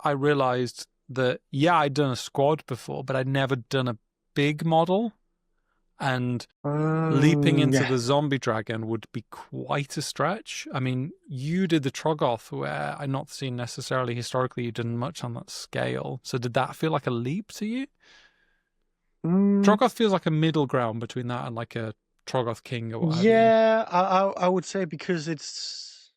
I realized that, yeah, I'd done a squad before, but I'd never done a big model. And leaping into the zombie dragon would be quite a stretch. I mean, you did the Troggoth, where I've not seen necessarily historically you've done much on that scale. So did that feel like a leap to you? Troggoth feels like a middle ground between that and like a Troggoth King or whatever. Yeah, I would say, because it's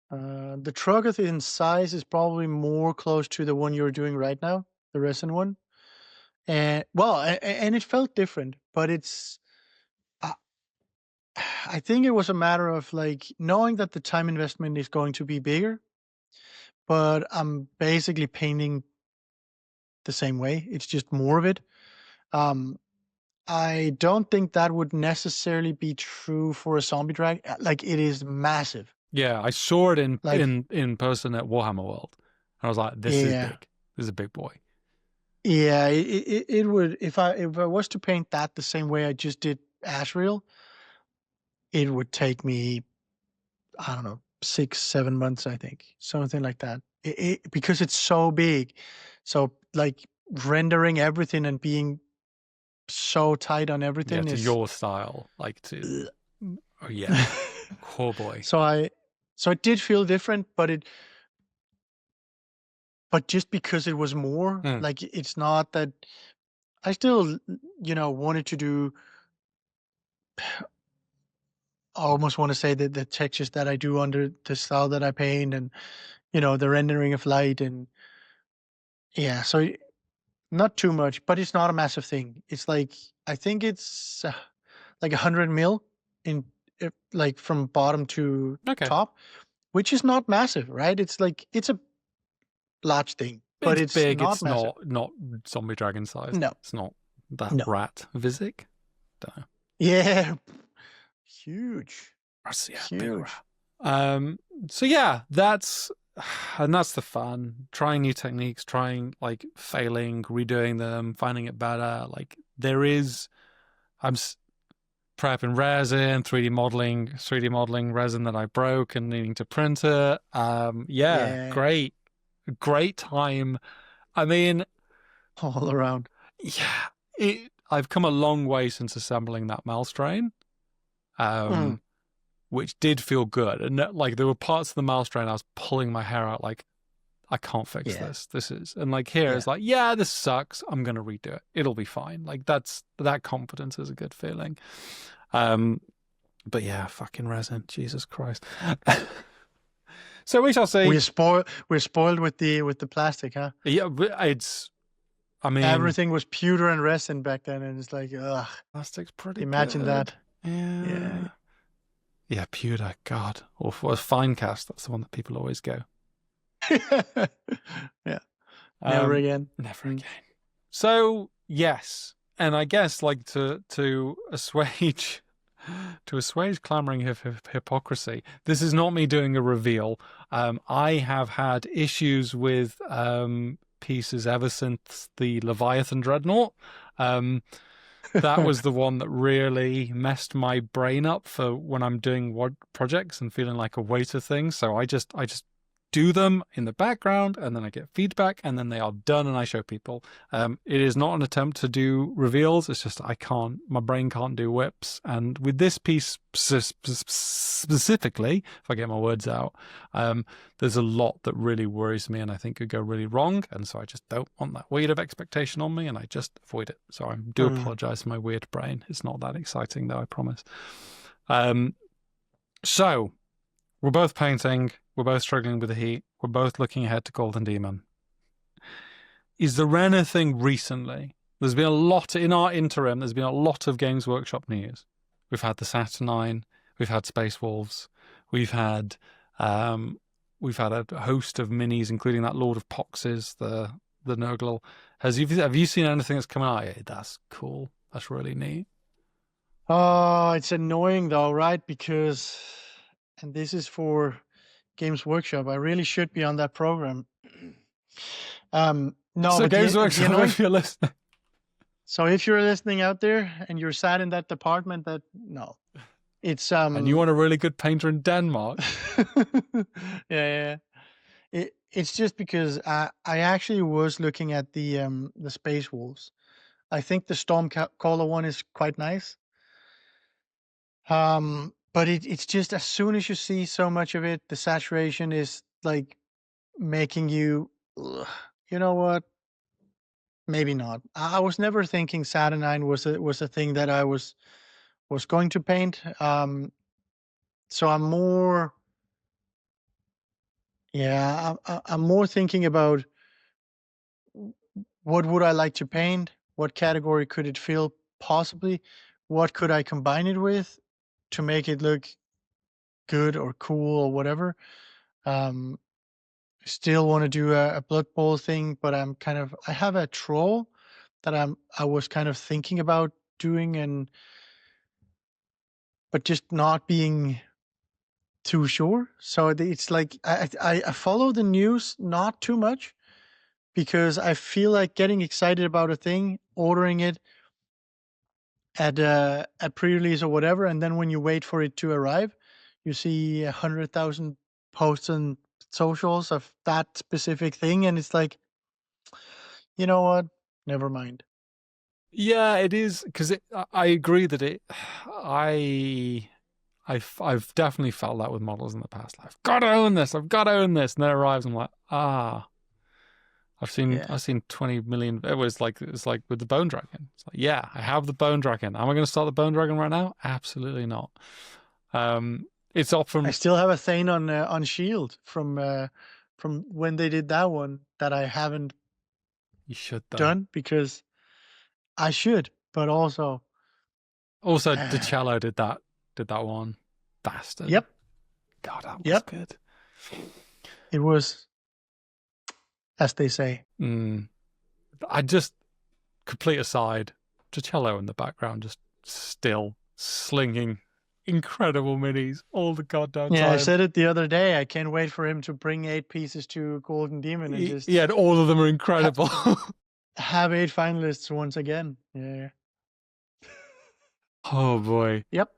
the Troggoth in size is probably more close to the one you're doing right now, the resin one. And well, and it felt different, but it's I think it was a matter of like knowing that the time investment is going to be bigger, but I'm basically painting the same way. It's just more of it. I don't think that would necessarily be true for a zombie drag. Like, it is massive. Yeah, I saw it in person at Warhammer World. I was like, this is big. This is a big boy. Yeah, it would, if I was to paint that the same way I just did Ashreal, it would take me, I don't know, 6-7 months, I think, something like that. Because it's so big, so like rendering everything and being so tight on everything to is your style, like to oh yeah, oh boy. So it did feel different, but just because it was more, like, it's not that I still, wanted to do, I almost want to say that the textures that I do under the style that I paint, and, the rendering of light, and yeah, so not too much, but it's not a massive thing. It's like, I think it's like 100 mil like from bottom to top, which is not massive, right? It's like, it's a large thing, but it's big. Not it's massive. not zombie dragon size. No, it's not that rat Visic. Don't know. Yeah, huge. Yeah, huge. Big rat. So yeah, that's the fun. Trying new techniques, like failing, redoing them, finding it better. Like, I'm prepping resin, 3D modeling resin that I broke and needing to print it. Great time. I mean, all around. Yeah, I've come a long way since assembling that Malstrain, which did feel good. And like there were parts of the Malstrain I was pulling my hair out, like I can't fix this. This is, and like here it's like, yeah, this sucks. I'm gonna redo it. It'll be fine. Like that confidence is a good feeling. But yeah, fucking resin, Jesus Christ. So we shall see. We're spoiled with the plastic, huh? Yeah, I mean, everything was pewter and resin back then, and it's like, ugh. Plastic's pretty Imagine good. that. Yeah, pewter, God. Or fine cast, that's the one that people always go. Yeah. Never again. Never again. So, yes. And I guess like to assuage clamoring hypocrisy, this is not me doing a reveal. I have had issues with pieces ever since the Leviathan Dreadnought. That was the one that really messed my brain up for when I'm doing projects and feeling like a weight of things. So I just do them in the background, and then I get feedback, and then they are done, and I show people. It is not an attempt to do reveals. It's just my brain can't do whips. And with this piece specifically, if I get my words out, there's a lot that really worries me and I think could go really wrong. And so I just don't want that weight of expectation on me, and I just avoid it. So I do apologize for my weird brain. It's not that exciting though, I promise. So we're both painting. We're both struggling with the heat. We're both looking ahead to Golden Demon. Is there anything recently? There's been a lot in our interim. There's been a lot of Games Workshop news. We've had the Saturnine. We've had Space Wolves. We've had a host of minis, including that Lord of Poxes, the Nurgle. Have you seen anything that's coming out? Yeah, that's cool. That's really neat. Oh, it's annoying though, right? Because, and this is for Games Workshop, I really should be on that program. No, so but Games Workshop, if you're listening. So if you're listening out there and you're sat in that department, it's and you want a really good painter in Denmark. yeah. It's just because I actually was looking at the Space Wolves. I think the Stormcaller one is quite nice. But it's just as soon as you see so much of it, the saturation is like making you, you know what? Maybe not. I was never thinking Saturnine was a thing that I was going to paint. So I'm more, I'm more thinking about what would I like to paint? What category could it fill possibly? What could I combine it with to make it look good or cool or whatever? Still want to do a Blood Bowl thing, but I have a troll that I was kind of thinking about doing, but just not being too sure. So it's like I follow the news not too much, because I feel like getting excited about a thing, ordering it at pre-release or whatever, and then when you wait for it to arrive, you see 100,000 posts on socials of that specific thing, and it's like, you know what? Never mind. Yeah, it is, because I agree that I've definitely felt that with models in the past. I've got to own this. I've got to own this, and then it arrives, and I'm like, I've seen 20 million. It was like with the Bone Dragon. It's like, yeah, I have the Bone Dragon. Am I going to start the Bone Dragon right now? Absolutely not. It's up from. I still have a Thane on Shield from when they did that one that I haven't. You should done, because I should, but also. DiCello did that one. Bastard. Yep. God, that was good. It was, as they say. I just, complete aside, DiCello in the background, just still slinging incredible minis all the goddamn time. Yeah, I said it the other day. I can't wait for him to bring 8 pieces to Golden Demon and just. Yeah, all of them are incredible. Have 8 finalists once again. Yeah. Oh boy. Yep.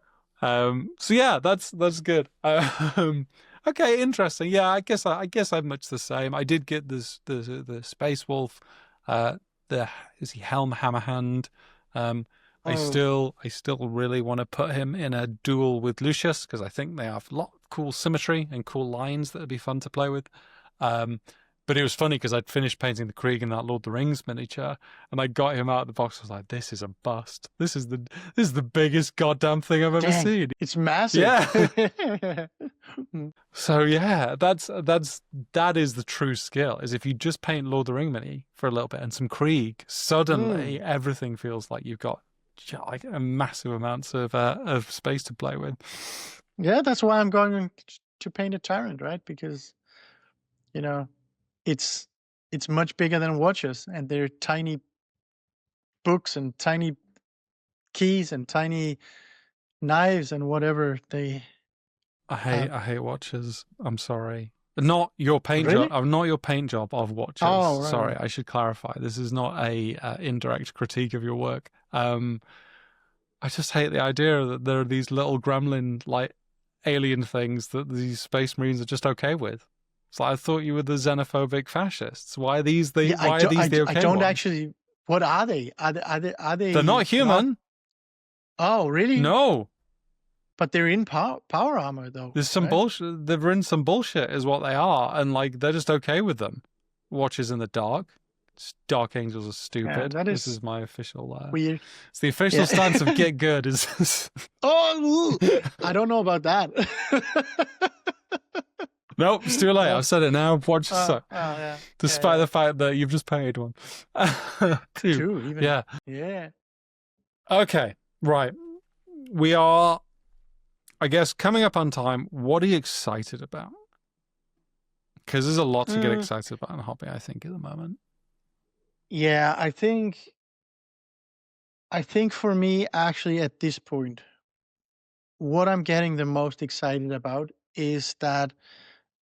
So yeah, that's good. Okay, interesting. Yeah, I guess I'm much the same. I did get the Space Wolf. Is he Helm Hammerhand? I still really want to put him in a duel with Lucius because I think they have a lot of cool symmetry and cool lines that would be fun to play with. But it was funny because I'd finished painting the Krieg in that Lord of the Rings miniature, and I got him out of the box. I was like, "This is a bust. This is the biggest goddamn thing I've ever seen. It's massive." Yeah. So yeah, that is the true skill. Is if you just paint Lord of the Ring mini for a little bit and some Krieg, suddenly everything feels like you've got like a massive amounts of space to play with. Yeah, that's why I'm going to paint a Tyrant, right? Because it's much bigger than watches, and they're tiny books and tiny keys and tiny knives and whatever they. I hate watches. I'm sorry. Not your paint Really? job. Not your paint job of watches. Oh, right. Sorry, I should clarify. This is not a indirect critique of your work. I just hate the idea that there are these little gremlin like alien things that these space marines are just okay with. So I thought you were the xenophobic fascists. Why are these the okay I don't ones? actually. What are they? Are they? They're not human. Oh, really? No. But they're in power armor, though. There's some bullshit. They're in some bullshit, is what they are, and like they're just okay with them. Watches in the dark. Dark Angels are stupid. Yeah, this is my official. Weird. It's the official stance of GitGud. Is oh, I don't know about that. Nope, it's too late. I've said it now. Watch despite the fact that you've just paid one. Two, even. Yeah. Yeah. Okay, right. We are, I guess, coming up on time. What are you excited about? Because there's a lot to get excited about in hobby, I think, at the moment. Yeah, I think for me, actually, at this point, what I'm getting the most excited about is that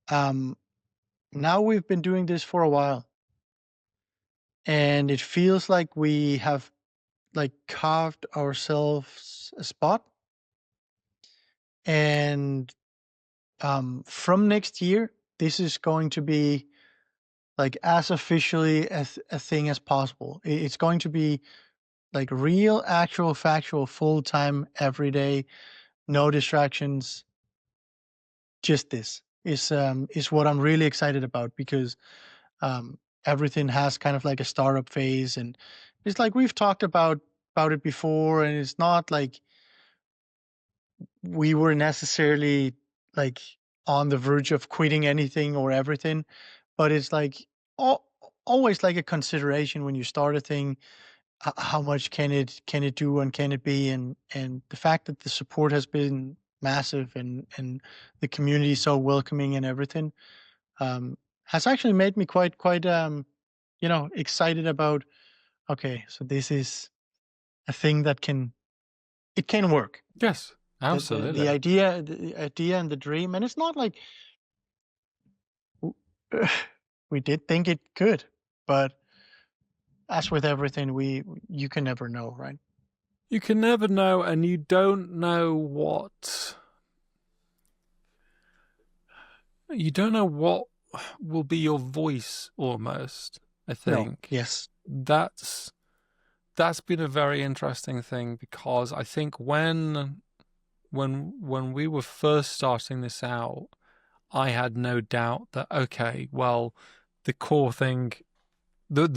now we've been doing this for a while, and it feels like we have like carved ourselves a spot. And from next year, this is going to be like as officially as a thing as possible. It's going to be like real, actual, factual, full-time, everyday, no distractions. Just this is what I'm really excited about, because everything has kind of like a startup phase, and it's like we've talked about it before, and it's not like we were necessarily like on the verge of quitting anything or everything, but it's like always like a consideration when you start a thing. How much can it do, and can it be, and the fact that the support has been massive, and the community is so welcoming and everything, has actually made me quite excited about, okay, so this is a thing that can work. Yes, absolutely. The idea and the dream, and it's not like we did think it could, but as with everything, you can never know, right? You can never know, and you don't know what will be your voice, almost. I think. No. Yes. That's been a very interesting thing, because I think when we were first starting this out, I had no doubt that, okay, well, the core thing, the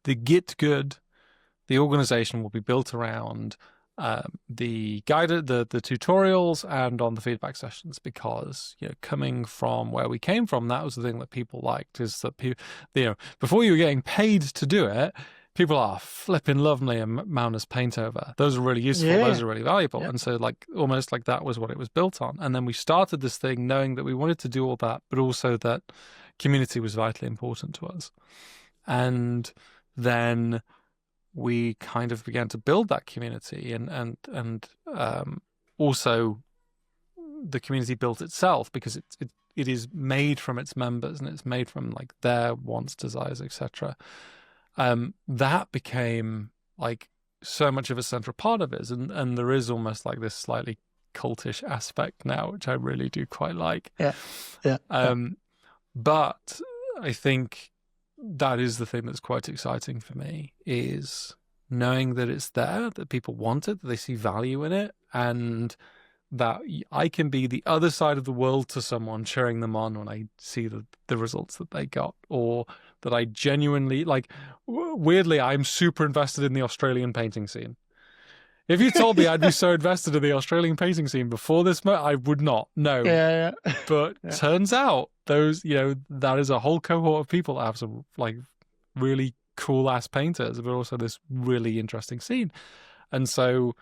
GitGud, the organization will be built around the guided, the tutorials, and on the feedback sessions, because coming from where we came from, that was the thing that people liked, is that people, before you were getting paid to do it, people are flipping lovely and Magnus paint over. Those are really useful. Yeah. Those are really valuable. Yeah. And so like almost like that was what it was built on. And then we started this thing knowing that we wanted to do all that, but also that community was vitally important to us. And then we kind of began to build that community, and also the community built itself, because it is made from its members, and it's made from like their wants, desires, etc. That became like so much of a central part of it, and there is almost like this slightly cultish aspect now, which I really do quite like. Yeah. But I think that is the thing that's quite exciting for me, is knowing that it's there, that people want it, that they see value in it, and that I can be the other side of the world to someone, cheering them on when I see the results that they got, or that I genuinely, like, weirdly, I'm super invested in the Australian painting scene. If you told me I'd be so invested in the Australian painting scene before this, I would not. No. Yeah. But turns out those, that is a whole cohort of people that have some like really cool ass painters, but also this really interesting scene. And so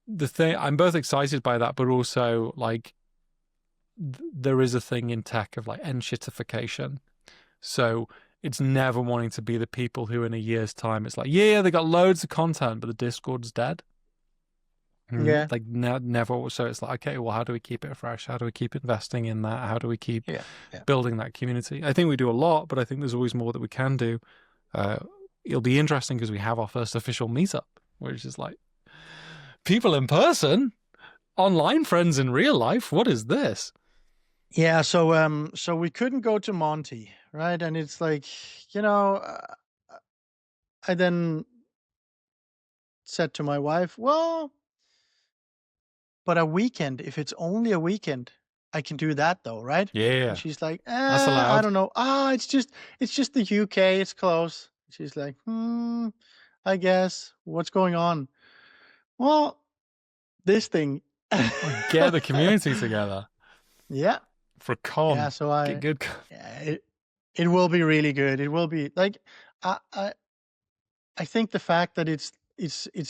the thing, I'm both excited by that, but also like there is a thing in tech of like enshittification. So it's never wanting to be the people who in a year's time, it's like, yeah, they got loads of content, but the Discord's dead. Yeah. Like never. So it's like, okay, well, how do we keep it fresh? How do we keep investing in that? How do we keep building that community? I think we do a lot, but I think there's always more that we can do. It'll be interesting because we have our first official meetup, which is like people in person, online friends in real life. What is this? Yeah. So we couldn't go to Monty, right? And it's like, I then said to my wife, well, but a weekend, if it's only a weekend, I can do that though, right? Yeah. And she's like, that's allowed. I don't know. It's just the UK. It's close. She's like, I guess. What's going on? Well, this thing. Get the community together. Yeah. For con. Yeah. So get good. Yeah, it will be really good. It will be like, I think the fact that it's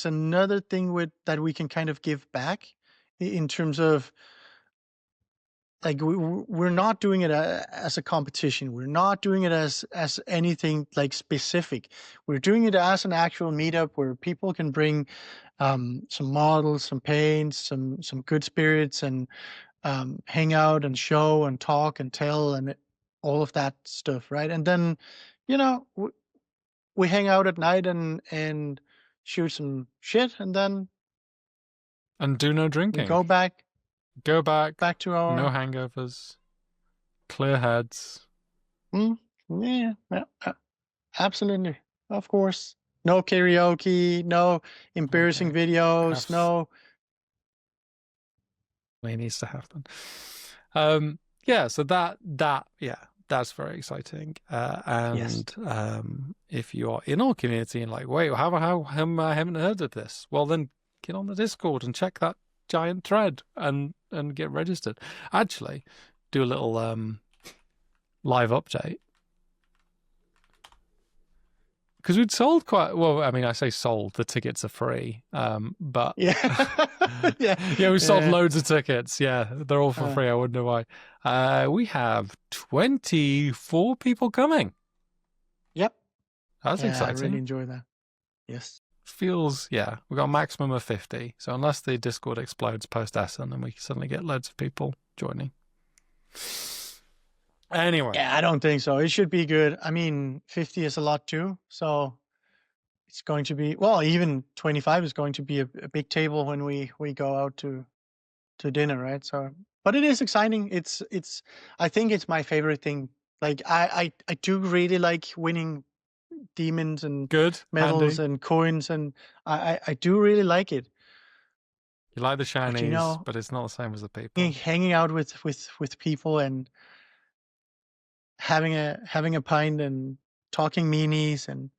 another thing that we can kind of give back in terms of like we're not doing it as a competition. We're not doing it as anything like specific. We're doing it as an actual meetup where people can bring some models, some paints, some good spirits, and hang out and show and talk and tell and all of that stuff, right? And then, we hang out at night and shoot some shit, and then do no drinking. We go back to our no hangovers, clear heads. Yeah, absolutely, of course. No karaoke, no embarrassing videos, no. It needs to happen. Yeah, so that's very exciting. And if you are in our community and like, wait, how I haven't heard of this? Well, then get on the Discord and check that giant thread and get registered. Actually, do a little live update. Because we'd sold quite well. I mean, I say sold. The tickets are free, but we sold loads of tickets. Yeah, they're all for free. I wouldn't know why. We have 24 people coming. Yep, that's exciting. I really enjoy that. Yes, feels we got a maximum of 50. So unless the Discord explodes post Essen, then we suddenly get loads of people joining. Anyway. Yeah, I don't think so. It should be good. I mean, 50 is a lot too. So it's going to be, well, even 25 is going to be a big table when we go out to dinner, right? So, but it is exciting. I think it's my favorite thing. Like I do really like winning demons and medals and coins, and I do really like it. You like the shinies, but it's not the same as the people. Hanging out with people and having a pint and talking meanies and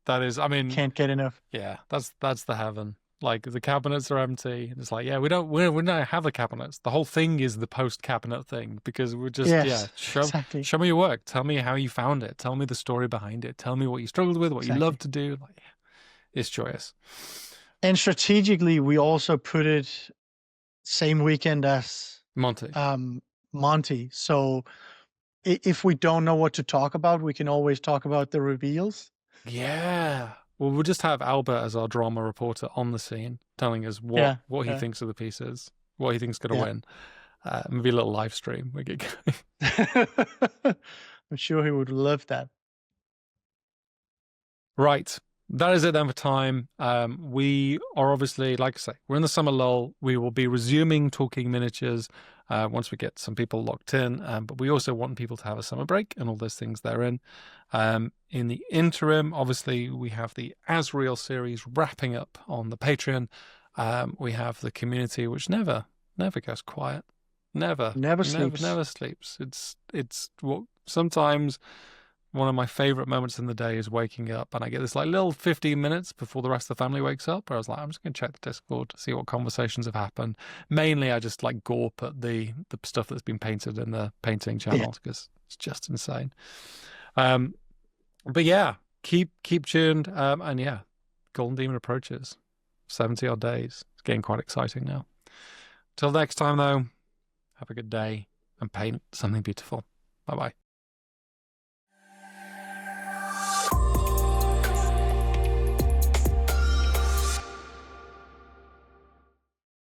that is, I mean, can't get enough. Yeah, that's the heaven. Like the cabinets are empty. It's like, we don't have the cabinets. The whole thing is the post cabinet thing because we're just show me your work. Tell me how you found it. Tell me the story behind it. Tell me what you struggled with, what you love to do. Like, it's joyous. And strategically, we also put it same weekend as Monty. So if we don't know what to talk about, we can always talk about the reveals. Yeah. Well, we'll just have Albert as our drama reporter on the scene, telling us what he thinks of the pieces, what he thinks is going to win. Maybe a little live stream we get going. I'm sure he would love that. Right. that is it then for time. We are obviously, like I say, we're in the summer lull. We will be resuming talking miniatures once we get some people locked in. But we also want people to have a summer break and all those things therein. In the interim, obviously, we have the Asriel series wrapping up on the Patreon. We have the community, which never goes quiet. Never sleeps. It's what sometimes one of my favorite moments in the day is waking up and I get this like little 15 minutes before the rest of the family wakes up where I was like, I'm just going to check the Discord to see what conversations have happened. Mainly, I just like gawp at the stuff that's been painted in the painting channel because it's just insane. But yeah, keep tuned. And yeah, Golden Demon approaches 70 odd days. It's getting quite exciting now. Till next time, though, have a good day and paint something beautiful. Bye-bye.